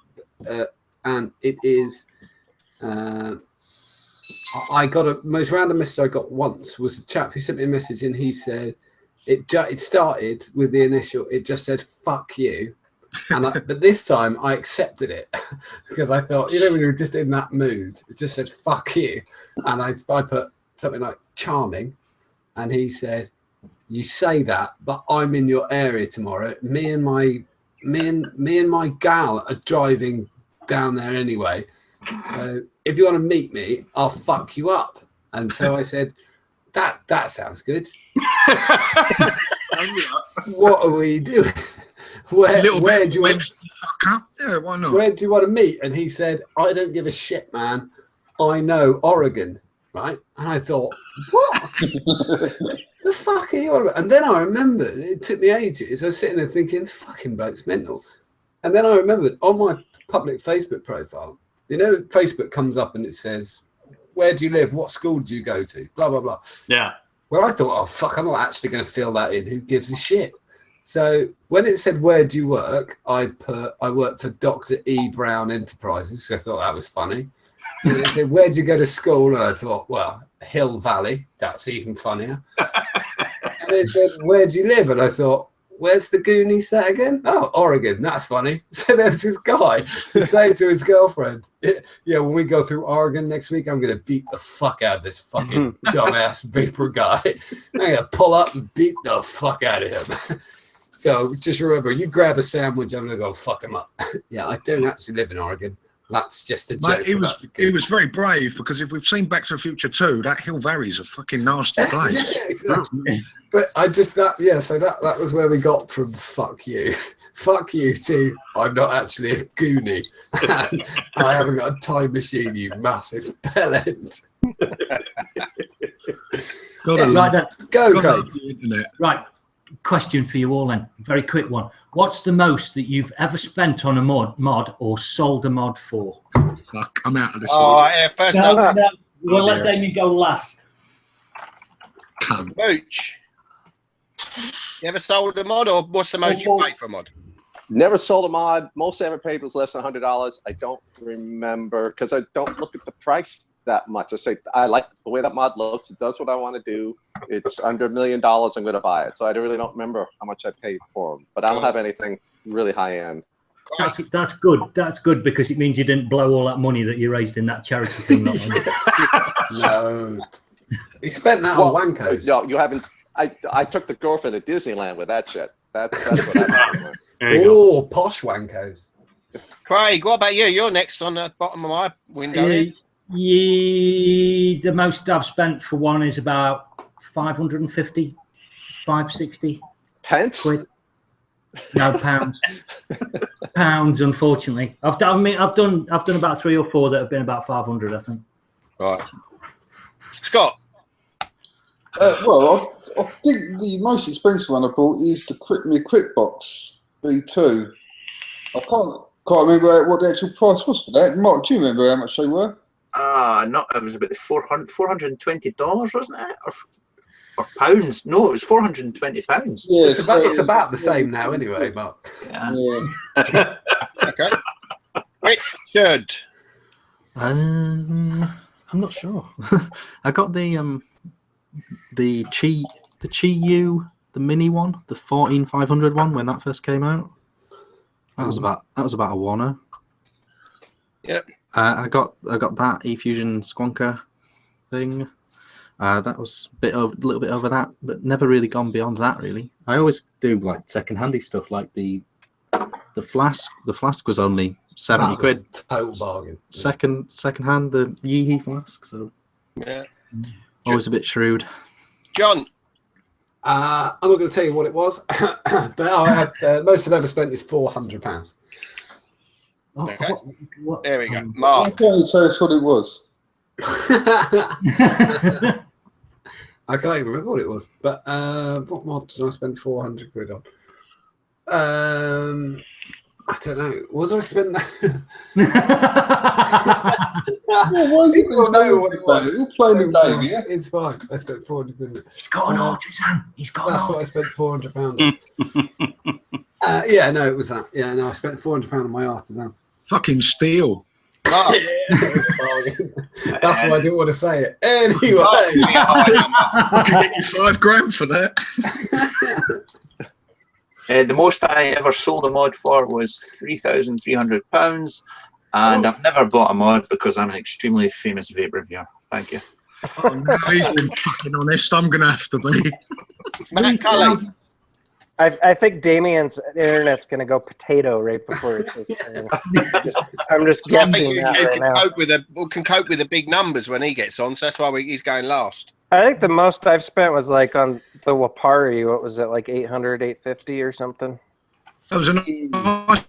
it is. I got a most random message I got once was a chap who sent me a message, and he said it started with the initial. It just said "fuck you." But this time I accepted it because I thought, when you're just in that mood, it just said "fuck you," and I put something like "charming," and he said, "You say that, but I'm in your area tomorrow. Me and my gal are driving down there anyway. So if you want to meet me, I'll fuck you up." And so I said, "That sounds good. What are we doing? Where do you want? Yeah, why not? Where do you want to meet?" And he said, "I don't give a shit, man. I know Oregon, right?" And I thought, what? The fuck are you on about? And then I remembered, it took me ages. I was sitting there thinking, fucking bloke's mental. And then I remembered on my public Facebook profile, Facebook comes up and it says, "Where do you live? What school do you go to? Blah, blah, blah." Yeah. Well, I thought, oh, fuck, I'm not actually going to fill that in. Who gives a shit? So when it said, "Where do you work?" I work for Dr. E. Brown Enterprises, because I thought that was funny. And it said, "Where do you go to school?" And I thought, well, Hill Valley. That's even funnier. And it said, "Where do you live?" And I thought, where's the Goonies set again? Oh, Oregon. That's funny. So there's this guy who's saying to his girlfriend, "Yeah, when we go through Oregon next week, I'm going to beat the fuck out of this fucking dumbass vapor guy. I'm going to pull up and beat the fuck out of him." So just remember, you grab a sandwich, I'm going to go fuck him up. Yeah, I don't actually live in Oregon. That's just a joke. Mate, he was very brave, because if we've seen Back to the Future 2, that Hill Valley's a fucking nasty place. Yeah, exactly. But I just so that was where we got from "fuck you." Fuck you to "I'm not actually a goonie. I haven't got a time machine, you massive bellend." Right then. Go, Craig. Right. Question for you all then. Very quick one. What's the most that you've ever spent on a mod or sold a mod for? Fuck, I'm out of this. Yeah, first up. No, we'll let Damien go last. Mooch. You ever sold a mod, or what's the most you paid for a mod? Never sold a mod. Most I ever paid was less than $100. I don't remember, because I don't look at the price that much. I say, I like the way that mod looks. It does what I want to do. It's under $1 million. I'm going to buy it. So I really don't remember how much I paid for them. But I don't have anything really high end. That's good. That's good, because it means you didn't blow all that money that you raised in that charity thing. No. He spent that on wankos. No, you haven't. I took the girlfriend to Disneyland with that shit. That's what I did. Oh, posh wankos. Craig, what about you? You're next on the bottom of my window. The most I've spent for one is about 550, 560 pence. Quid. No, pounds. Pounds, unfortunately. I've done about 3 or 4 that have been about 500, I think. Right. Scott. Well, I think the most expensive one I bought is the QuickBox V2. I can't remember what the actual price was for that. Mark, do you remember how much they were? It was about $420, wasn't it? Or pounds? No, it was £420. Yeah, it's about the same now, anyway, Mark. Yeah. Okay. Richard. I'm not sure. I got the Chi-U, the mini one, the 14500 one when that first came out. That was about a $1. Yep. I got that eFusion Squonker thing. That was a little bit over that, but never really gone beyond that. Really, I always do like second-handy stuff, like the flask. The flask was only 70 quid. Total bargain. Second hand, the Yeehee flask. So yeah, always a bit shrewd. John. I'm not going to tell you what it was, but I had most I've ever spent is £400. Okay. There we go. Mark. I can't tell us what it was. I can't even remember what it was. But what mod did I spend 400 quid on? I don't know. Was I spending that? People know what it was. You're playing the game, yeah? It's fine. I spent 400 quid. He's got an artisan. He's got That's an what I artisan. spent £400 on. Yeah, no, it was that. Yeah, no, I spent £400 on my artisan. Fucking steal. Mark. That's why I didn't want to say it. Anyway. I can get you £5 for that. The most I ever sold a mod for was £3,300, and I've never bought a mod because I'm an extremely famous vape reviewer. Thank you. Oh, no, he's been fucking honest. I'm going to have to be. Matt Cully. I think Damien's internet's going to go potato right before it's his turn. I'm just I guessing think you that two right can now. cope with the big numbers when he gets on, so that's why he's going last. I think the most I've spent was like on the Wapari. What was it, like 800, 850 or something? That was a nice.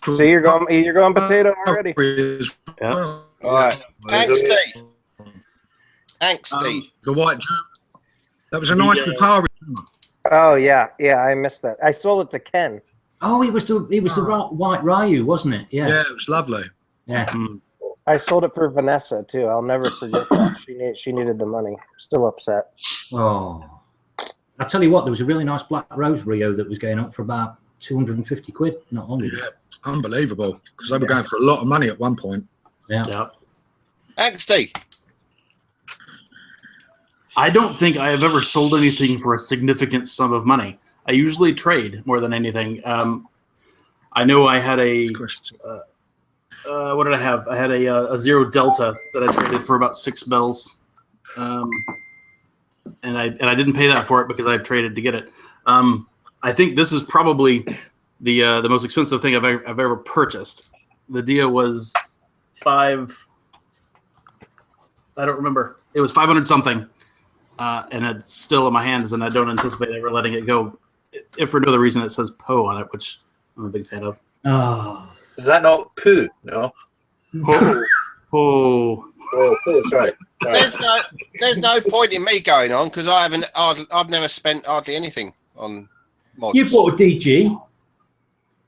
So you're going potato already. Yeah. All right. Thanks, Steve. Thanks, Steve. The white German. That was a nice Wapari. Oh yeah, I missed that. I sold it to Ken. Oh, it was the white Ryu, wasn't it? Yeah. Yeah, it was lovely. Yeah. I sold it for Vanessa too. I'll never forget that. She needed the money. Still upset. Oh, I tell you what, there was a really nice Black Rose Rio that was going up for about 250 quid not long ago. Yeah, unbelievable. Because they were going for a lot of money at one point. Yeah. Thanks, Steve. I don't think I have ever sold anything for a significant sum of money. I usually trade more than anything. I know I had a what did I have? I had a Zero Delta that I traded for about $6 bells, and I didn't pay that for it because I traded to get it. I think this is probably the most expensive thing I've ever purchased. The deal was I don't remember. It was 500 something. And it's still in my hands, and I don't anticipate ever letting it go. If for no other reason, it says Poe on it, which I'm a big fan of. Oh. Is that not poo? No. Oh, sorry. There's no point in me going on because I've never spent hardly anything on mods. You bought a DG.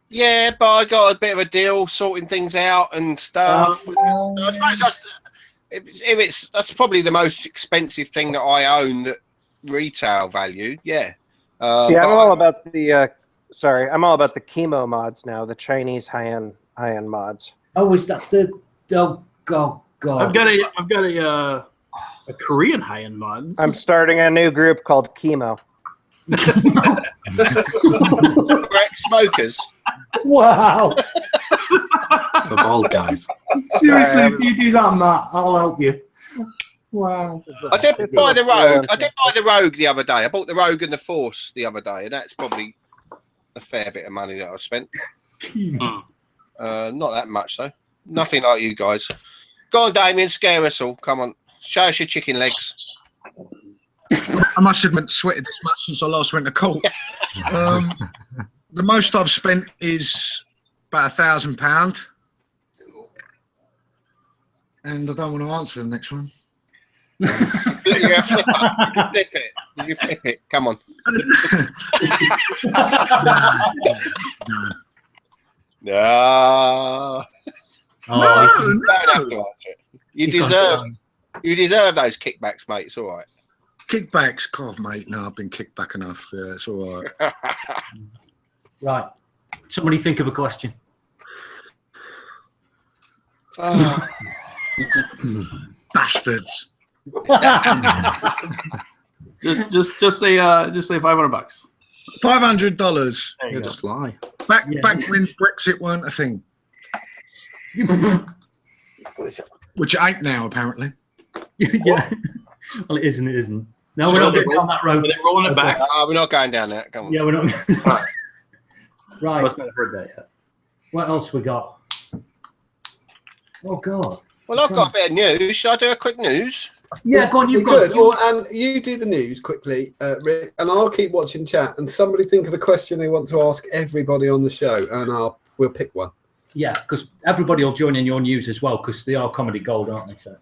Yeah, but I got a bit of a deal sorting things out and stuff. I suppose that's probably the most expensive thing that I own that retail value. Yeah. See, I'm all about the chemo mods now, the Chinese high-end mods. Oh, is that the God? I've got a Korean high-end mod. I'm starting a new group called Chemo. Smokers. Wow. For bald guys. Seriously, if you do that, Matt, I'll help you. Wow. I did buy the Rogue. I did buy the Rogue the other day. I bought the Rogue and the Force the other day, and that's probably a fair bit of money that I've spent. Not that much though. Nothing like you guys. Go on, Damien, scare us all. Come on, show us your chicken legs. I must admit, sweated this much since I last went to court. The most I've spent is about £1,000. And I don't want to answer the next one. You flip it. Come on. No. No. Don't have to answer it. You deserve those kickbacks, mate. It's all right. Kickbacks? God, mate, no, I've been kicked back enough. Yeah, it's all right. Right. Somebody think of a question. Oh. Bastards. just say $500. $500. You just lie. Back when Brexit weren't a thing. Which it ain't now, apparently. Yeah. Well, it isn't. It isn't. No, we're not going down that road. They're rolling it back. We're not going down there. Come on. Yeah, we're not. Right. I must not have heard that yet. What else we got? Oh God. Well, I've got a bit of news. Should I do a quick news? Yeah, go on. You've Good. got. And you do the news quickly, Rick, and I'll keep watching chat. And somebody think of a question they want to ask everybody on the show, and we'll pick one. Yeah, because everybody will join in your news as well, because they are comedy gold, aren't they? So.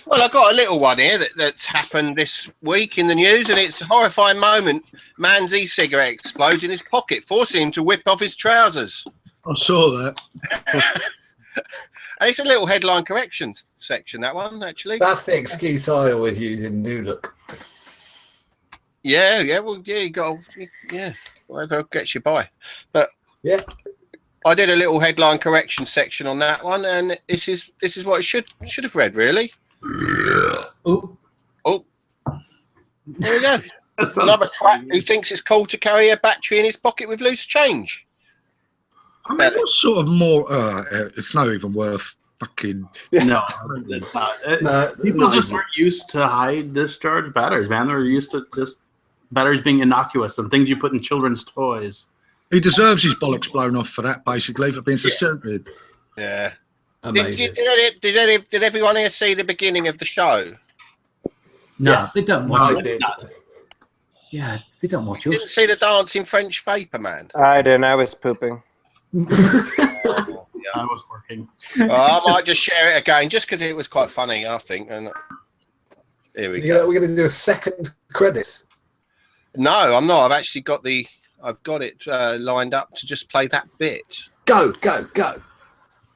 Well, I've got a little one here that's happened this week in the news, and it's a horrifying moment. Man's e-cigarette explodes in his pocket, forcing him to whip off his trousers. I saw that. And it's a little headline correction section, that one, actually. That's the excuse I always use in New Look. Yeah, well, yeah, you got, yeah, whatever gets you by. But yeah, I did a little headline correction section on that one, and this is what it should have read, really. Oh, there we go. Another twat who thinks it's cool to carry a battery in his pocket with loose change. I mean, what's sort of more? It's not even worth fucking. No, it's not. People just aren't used to high discharge batteries, man. They're used to just batteries being innocuous and things you put in children's toys. He deserves his bollocks blown off for that, basically, for being so stupid. Yeah. Amazing. Did everyone here see the beginning of the show? No, Yes. they don't I watch did. it. Yeah, they don't watch Didn't us. see the dancing French vapor man. I didn't. I was pooping. I was working. I might just share it again, just because it was quite funny, I think. And here we go. We're going to do a second credits. No, I'm not. I've actually got it lined up to just play that bit. Go.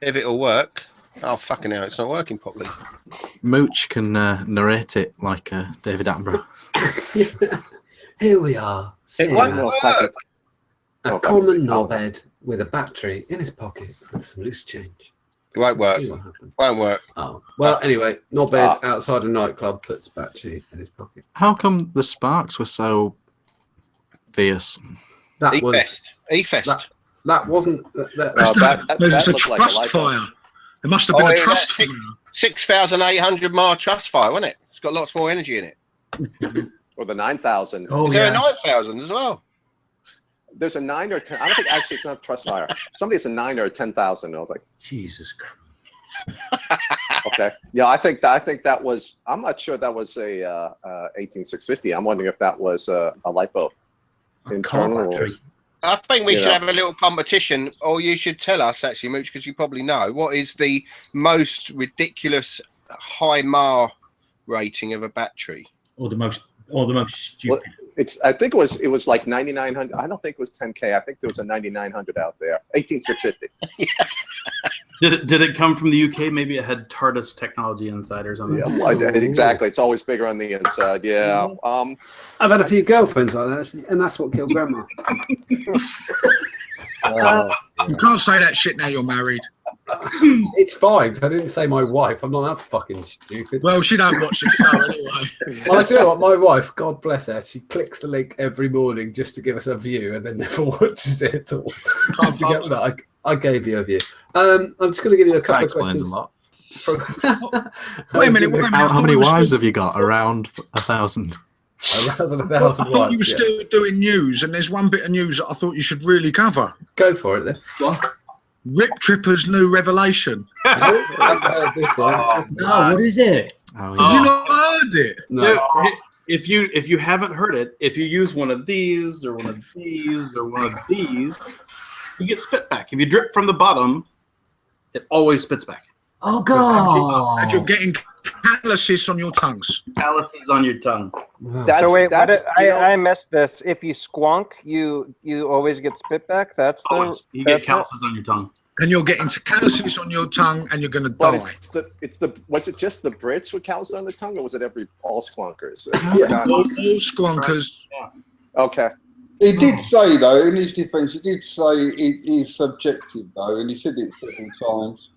If it'll work. Oh, fucking hell, it's not working properly. Mooch can narrate it like David Attenborough. Here we are. It won't work. A common knobhead with a battery in his pocket with some loose change. It won't work. Won't work. Oh, well, anyway, knobhead outside a nightclub puts battery in his pocket. How come the sparks were so fierce? That E-fest. was E-fest. That wasn't. It's a trust fire. It must have been a trust fire. 6,800 mile trust fire, wasn't it? It's got lots more energy in it. Or the 9,000. Oh, Is there a 9,000 as well? There's a 9 or 10. I don't think actually it's not trust fire. Somebody's a 9 or a 10,000. I was like, Jesus Christ. okay, yeah, I think that was. I'm not sure that was a 18650. I'm wondering if that was a lipo internal. battery. I think we You should know. have a little competition, or you should tell us, actually, Mooch, because you probably know, what is the most ridiculous high MAR rating of a battery? Or the most stupid. Well, I think it was like 9,900. I don't think it was 10K. I think there was a 9,900 out there. 18,650. Did it come from the UK? Maybe it had TARDIS technology inside or something. Yeah, well, exactly. It's always bigger on the inside. Yeah. I've had a few girlfriends like that, actually, and that's what killed Grandma. You can't say that shit now you're married. It's fine, 'cause I didn't say my wife. I'm not that fucking stupid. Well, she don't watch the show anyway. Well, I tell you what, my wife, God bless her, she clicks the link every morning just to give us a view and then never watches it at all. Just to get that, I gave you a view. I'm just going to give you a couple of questions. A lot. Wait a minute. How many wives have you got? Around 1,000. Around 1,000 I thought you were wives, yeah. still doing news, and there's one bit of news that I thought you should really cover. Go for it then. What? Rip Tripper's new revelation. I haven't heard this one. No, what is it? Oh, Have you not heard it? No. If you haven't heard it, if you use one of these or one of these or one of these, you get spit back. If you drip from the bottom, it always spits back. Oh God! And you're getting calluses on your tongues. Calluses on your tongue. So wait, I missed this. If you squonk, you always get spit back. That's the. Always. You get calluses on your tongue. And you're getting calluses on your tongue, and you're going to But die. it's the was it just the Brits with calluses on the tongue, or was it all squonkers? All squonkers. Okay. He did say, though, in his defence, he did say it is subjective, though, and he said it several times.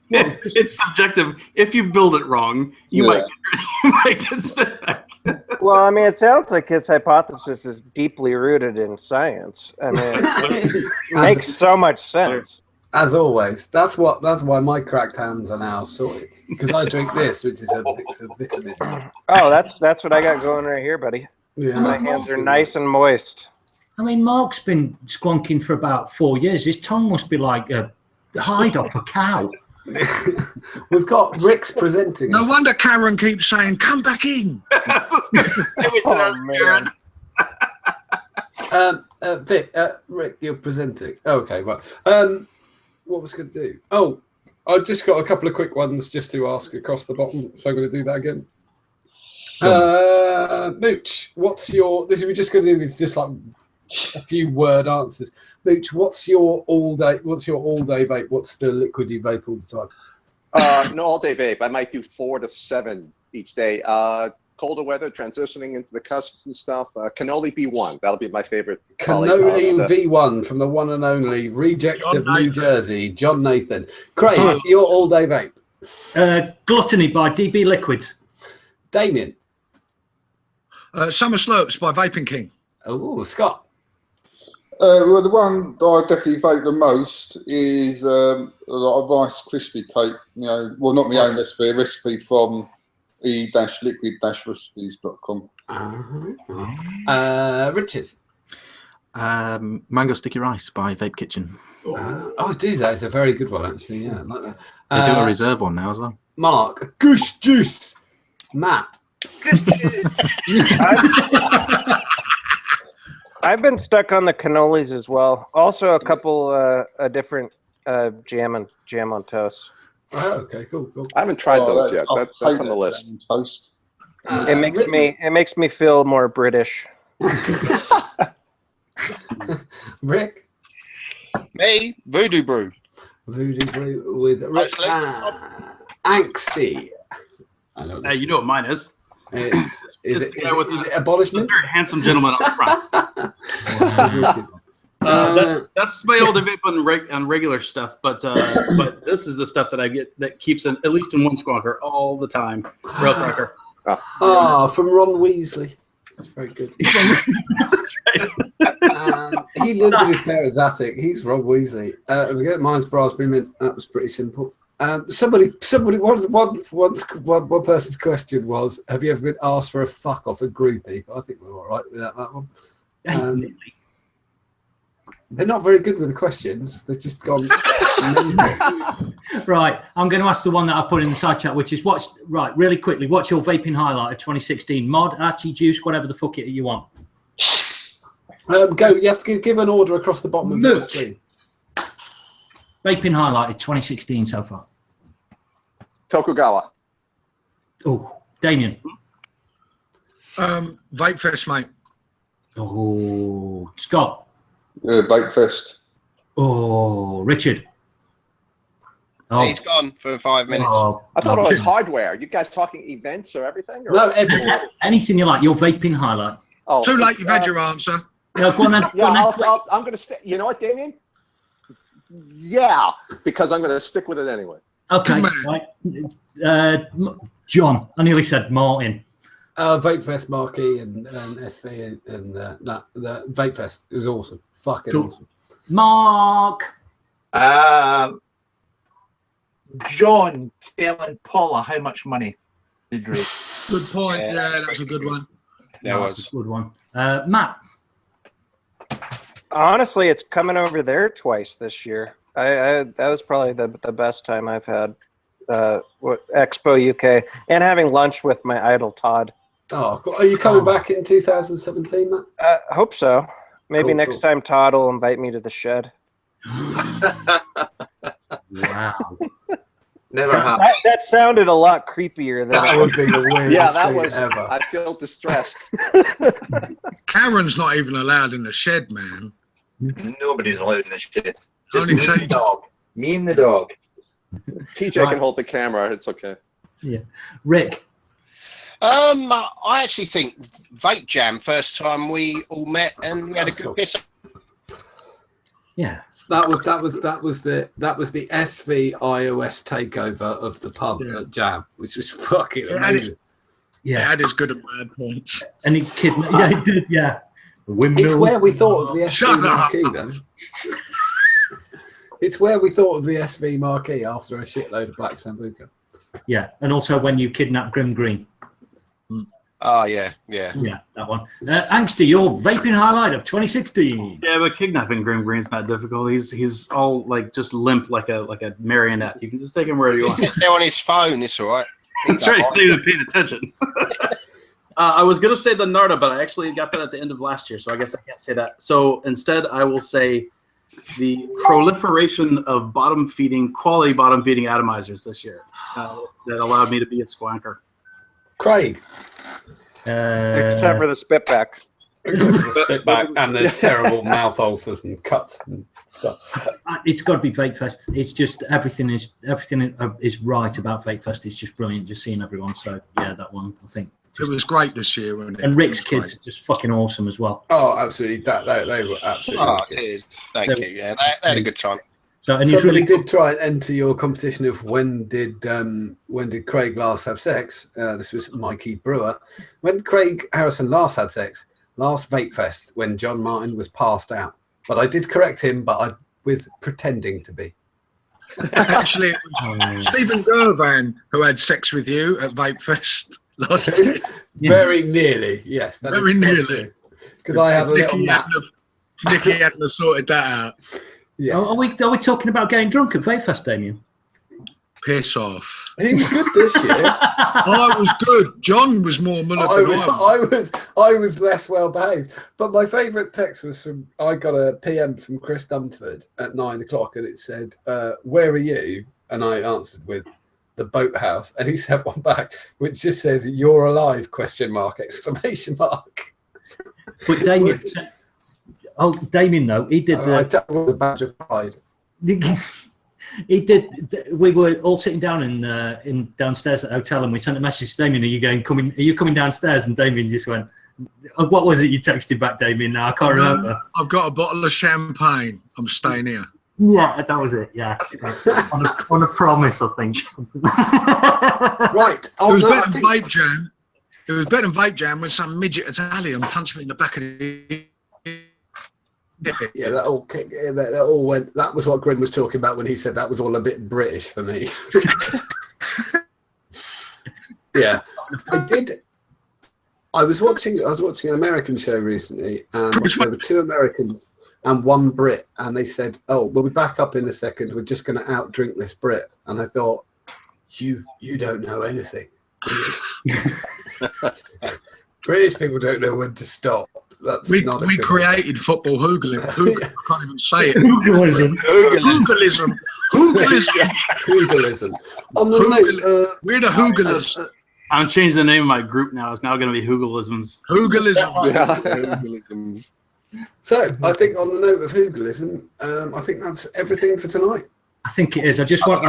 It's subjective. If you build it wrong, you might get spit back. Well, I mean, it sounds like his hypothesis is deeply rooted in science. I mean, it makes so much sense. As always, that's why my cracked hands are now sorted, because I drink this, which is a mix of vitamins. Oh, that's what I got going right here, buddy. Yeah. My hands are nice and moist. I mean, Mark's been squonking for about 4 years. His tongue must be like a hide off a cow. We've got Rick's presenting. No wonder Karen keeps saying, "Come back in." Vic, Rick, you're presenting. Okay, right. What was I going to do? Oh, I just got a couple of quick ones just to ask across the bottom, so I'm going to do that again. Mooch, what's your? We're just going to do this, just like a few word answers. Mooch, what's your all day? What's your all day vape? What's the liquid you vape all the time? No all day vape. I might do 4 to 7 each day. Colder weather, transitioning into the cusps and stuff. Cannoli B1. That'll be my favorite. Cannoli V1 from the one and only reject John of New Nathan. Jersey, John Nathan. Craig, your all day vape. Gluttony by DB Liquids. Damien. Summer Slurps by Vaping King. Oh, Scott. Well, the one that I definitely vape the most is a lot of Rice Krispie cake. You know, well, not my own recipe, a recipe from e-liquid-recipes.com. Richard. Mango Sticky Rice by Vape Kitchen. Oh, dude, that is a very good one, actually. Yeah, I like that. They do a reserve one now as well. Mark. Goose juice. Matt. I've been stuck on the cannolis as well. Also, a couple different jam on toast. Oh, okay, cool. I haven't tried those yet. That's on the list. Toast. It makes me feel more British. Rick. Me, Voodoo Brew. Voodoo Brew with Rick. Angsty. I know You know what mine is. Is it A abolishment? very handsome gentleman on front. That's my old vape on regular stuff, but this is the stuff that I get that keeps at least in one squonker all the time. Rail cracker. From Ron Weasley. That's very good. That's right. He lives in his parents' attic. He's Ron Weasley. We get mine's raspberry mint. That was pretty simple. Somebody. One person's question was, "Have you ever been asked for a fuck off a groupie?" I think we're all right without that one. They're not very good with the questions. They've just gone. Right, I'm going to ask the one that I put in the side chat, which is really quickly. What's your vaping highlight of 2016? Mod, RT juice, whatever the fuck it you want. Go. You have to give an order across the bottom of the screen. Vaping highlight of 2016 so far. Tokugawa. Oh, Damien. Vape Fest, mate. Oh, Scott. Vape Fest. Oh, Richard. Oh. He's gone for 5 minutes. I thought it was hardware. You guys talking events or everything? Or? No, anything you like. Your vaping highlight. Oh, too late. You've had your answer. Yeah, go on then. I'm going to stay. You know what, Damien? Yeah, because I'm going to stick with it anyway. Okay. Right. John. I nearly said Martin. Vape Fest Marquee and SV and the Vape Fest. It was awesome. Fucking awesome. Mark. John telling Paula how much money they'd raise. Good point. Yeah, that's a good one. That was a good one. Matt. Honestly, it's coming over there twice this year. That was probably the best time I've had. Expo UK and having lunch with my idol Todd. Oh, are you coming back in 2017, Matt? Hope so. Maybe next time Todd will invite me to the shed. Wow. Never happened. That sounded a lot creepier than that would be the weirdest yeah, that thing was. ever. I feel distressed. Karen's not even allowed in the shed, man. Nobody's allowed in the shed. Just Only me and the dog. Me and the dog. TJ can hold the camera. It's okay. Yeah, Rick. I actually think Vape Jam, first time we all met and we had a good piss. Yeah. That was the SV iOS takeover of the pub at Jam, which was fucking amazing. Yeah, that is good at bad points. And he he did, yeah. It's where we thought of the SV marquee, then. It's where we thought of the SV marquee after a shitload of Black Sambuca. Yeah, and also when you kidnapped Grim Green. Oh, yeah. Yeah, that one. Angsty, your vaping highlight of 2016. Yeah, but kidnapping Grim Green's not difficult. He's all like just limp like a marionette. You can just take him wherever you He want. sits there on his phone. It's all right. That's right. He's not even paying attention. I was gonna say the Narda, but I actually got that at the end of last year, so I guess I can't say that. So instead, I will say the proliferation of quality bottom feeding atomizers this year that allowed me to be a squanker. Craig. Except for the spitback. Spitback and the terrible mouth ulcers and cuts and stuff. It's got to be Vape Fest. It's just everything is right about Vape Fest. It's just brilliant just seeing everyone. So yeah, that one I think. It was great this year, wasn't it? And Rick's kids are just fucking awesome as well. Oh, absolutely. They were absolutely. Oh, cheers. Thank you. Yeah, they had a good time. So, and somebody did try and enter your competition of when did Craig last have sex? This was Mikey Brewer. When Craig Harrison last had sex, last Vape Fest, when John Martin was passed out. But I did correct him, but with pretending to be. Actually, it was Stephen Gervan who had sex with you at Vape Fest last year. Very nearly, yes. Very nearly. Because I had a little nap. Nicky hadn't have sorted that out. Yes. Are we talking about getting drunk at Vape Fest, Damien? Piss off. He was good this year. I was good. John was more mullet than I was less well behaved. But my favourite text was I got a PM from Chris Dunford at 9 o'clock and it said, where are you? And I answered with the boathouse. And he sent one back which just said, you're alive, ? But Damien, Damien, though, he did the badge of pride. He did. We were all sitting down in downstairs at the hotel, and we sent a message to Damien. Are you coming downstairs? And Damien just went, "What was it you texted back, Damien? Now I can't remember." I've got a bottle of champagne. I'm staying here. Yeah, that was it. Yeah, on a promise, I think. Right. It was better than Vape Jam. It was better than Vape Jam when some midget Italian punched me in the back of the. Yeah, that all went. That was what Grin was talking about when he said that was all a bit British for me. Yeah, I was watching an American show recently, and there were 2 Americans and 1 Brit, and they said, "Oh, we'll be back up in a second. We're just going to outdrink this Brit." And I thought, "You don't know anything. British people don't know when to stop." We created football hoogling. I can't even say it. Hooglism. On the note, we're the Hooglers. I'm changing the name of my group now. It's now going to be Hooglisms. Hooglisms. So I think on the note of Hooglism, I think that's everything for tonight. I think it is. I'd just like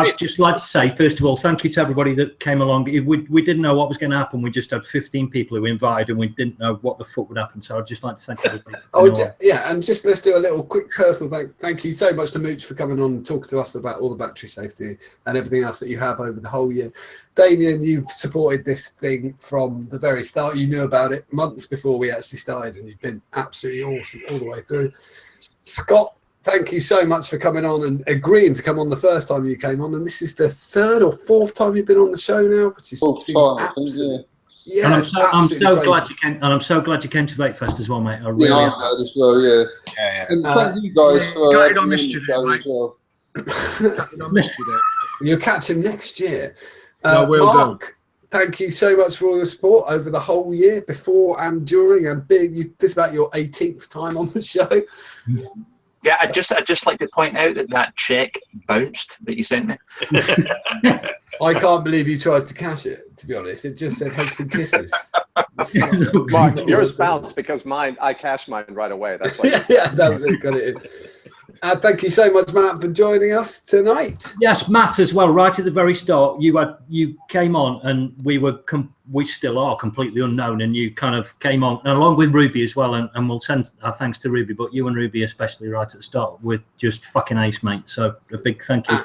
to say, first of all, thank you to everybody that came along. We didn't know what was going to happen. We just had 15 people who we invited, and we didn't know what the fuck would happen. So I'd just like to thank everybody. Yeah, and just let's do a little quick personal thank you so much to Mooch for coming on and talking to us about all the battery safety and everything else that you have over the whole year. Damien, you've supported this thing from the very start. You knew about it months before we actually started, and you've been absolutely awesome all the way through. Scott, thank you so much for coming on and agreeing to come on the first time you came on. And this is the 3rd or 4th time you've been on the show now, which is absolutely. Yeah, and I'm so glad you came. And I'm so glad you came to Vape Fest as well, mate. I really am. Glad as well. Yeah. And thank you guys for. I missed you there, mate. Well. I missed you there. You'll catch him next year. Mark, thank you so much for all your support over the whole year, before and during. And this is about your 18th time on the show. Yeah, I'd just like to point out that check bounced that you sent me. I can't believe you tried to cash it, to be honest. It just said hugs and kisses. Mark, yours bounced because I cashed mine right away. That's why. Yeah, that was it. Got it in. Thank you so much, Matt, for joining us tonight. Yes, Matt as well. Right at the very start, you came on, and we still are completely unknown, and you kind of came on, and along with Ruby as well, and we'll send our thanks to Ruby, but you and Ruby especially right at the start were just fucking ace, mate. So a big thank you.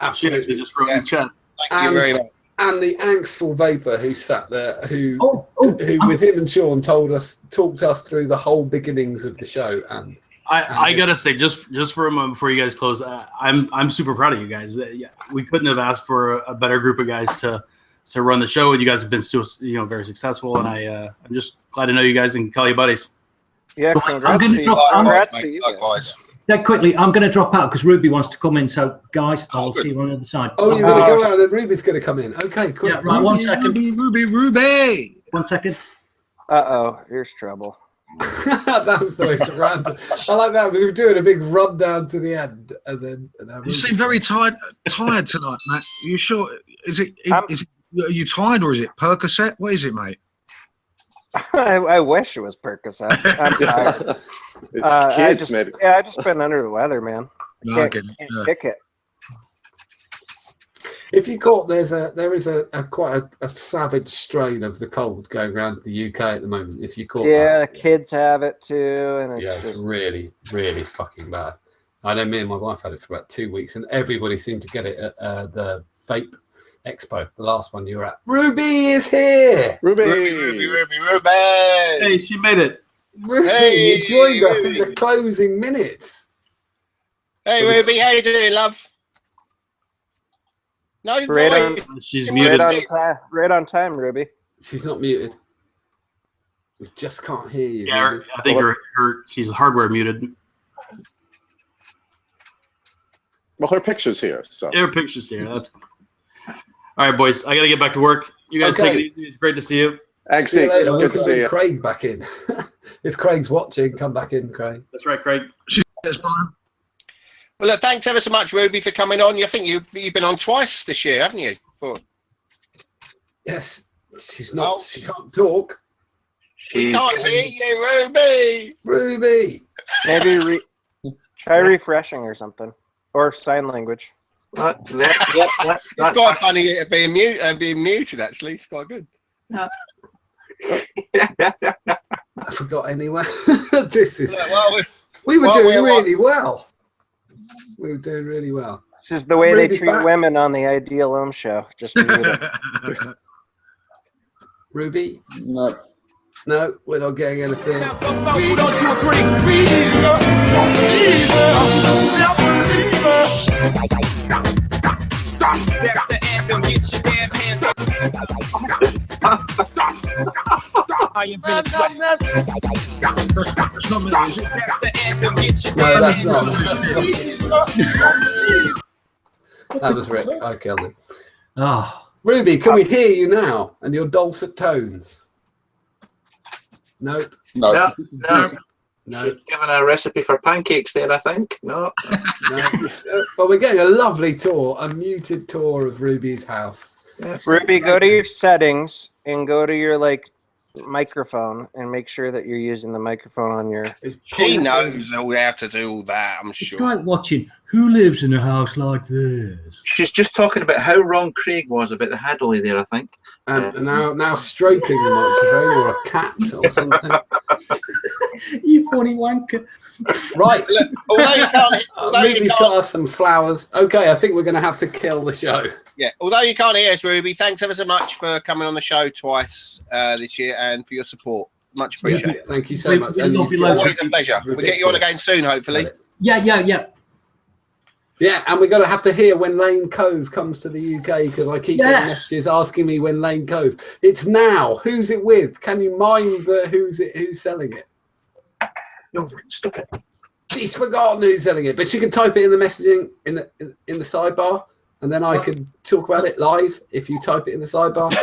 Absolutely, just wrote in the chat. Thank you very much. And the angstful vapor who sat there, who with him and Sean talked us through the whole beginnings of the show. And I gotta say, just for a moment before you guys close, I'm super proud of you guys. We couldn't have asked for a better group of guys to to run the show. And you guys have been very successful, and I'm just glad to know you guys and call you buddies. Yeah, I'm going to drop that quickly. I'm going to drop out because Ruby wants to come in. So, guys, I'll see you on the other side. Oh, you're going to go out and then Ruby's going to come in. Okay, cool. Yeah, right, 1 second. Ruby. 1 second. Uh-oh, here's trouble. That was the way to run. I like that. We were doing a big rundown to the end, and then. You seem very tired tonight, Matt. Are you sure? Are you tired, or is it Percocet? What is it, mate? I wish it was Percocet. I'm tired. It's kids, maybe. Yeah, I've just been under the weather, man. I Can't get kick it. If you caught, there is a quite a savage strain of the cold going around the UK at the moment. If you caught, yeah, kids have it too, and it's really, really fucking bad. I know me and my wife had it for about 2 weeks, and everybody seemed to get it at the Vape Expo, the last one you were at. Ruby is here. Ruby. Hey, she made it. Ruby, Hey, you joined us in Ruby. the closing minutes. Hey, Ruby, how you doing, love? No Right voice. She's You're muted. Right on time, Ruby. She's not muted. We just can't hear you. Yeah, Ruby. I think she's hardware muted. Well, her picture's here, so. Yeah, her picture's here. That's all right, boys. I got to get back to work. You guys take it easy. It's great to see you. Thanks, See you later. good to see you. Craig back in. If Craig's watching, come back in, Craig. That's right, Craig. Well, look, thanks ever so much, Ruby, for coming on. I think you've been on twice this year, haven't you? Yes, she's not. She can't talk. We can't hear you, Ruby. Ruby. Maybe try refreshing or something, or sign language. It's quite funny being muted. Actually, it's quite good. I forgot anyway. This is. Well, we were doing really well. We were doing really well. This is the way they Ruby's treat back. women on the Ideal Home Show. Just mute it. Ruby? No. No, we're not getting anything. Don't you agree? That's the anthem. Get your damn hands up. I invented That's not me, is it? That's the anthem. Get your No, damn that's hands not. up. That was Rick. I killed him. Oh. Ruby, can we hear you now and your dulcet tones? Nope. No. No. She's given a recipe for pancakes there, I think. No. No. Well, we're getting a lovely tour, a muted tour of Ruby's house. Ruby, go to your settings and go to your microphone and make sure that you're using the microphone on your. She knows how to do all that, I'm It's sure. like watching Who Lives in a House Like This. She's just talking about how wrong Craig was about the Hadley there, I think. And now stroking the microphone or a cat or something. You funny wanker. Right. Look, although you can't, Ruby's got us some flowers. Okay, I think we're going to have to kill the show. Yeah, although you can't hear us, Ruby, thanks ever so much for coming on the show twice this year and for your support. Much appreciated. Yeah, thank you so much. And Always a pleasure. We'll get you on again soon, hopefully. Yeah. Yeah, and we're going to have to hear when Lane Cove comes to the UK because I keep getting messages asking me when Lane Cove. It's now. Who's it with? Can you mind who's selling it? No, stop it. She's forgotten who's selling it, but she can type it in the messaging in the sidebar, and then I can talk about it live if you type it in the sidebar.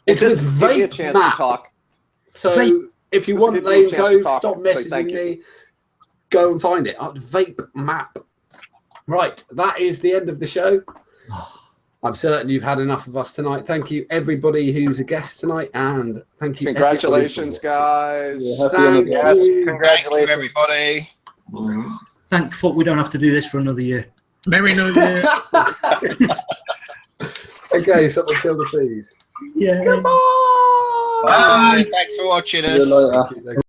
It's with Give me a Vape chance Map. to talk. So if you Just want give me a Lane chance to Cove, talk, stop so messaging thank you. me. Go and find it at Vape Map. Right, that is the end of the show. I'm certain you've had enough of us tonight. Thank you, everybody who's a guest tonight, and thank you. Congratulations, guys. Thank you. Congratulations, everybody. Thank fuck we don't have to do this for another year. Merry New Year. Okay, someone kill the fees. Yeah. Goodbye. Bye. Thanks for watching us. See you later.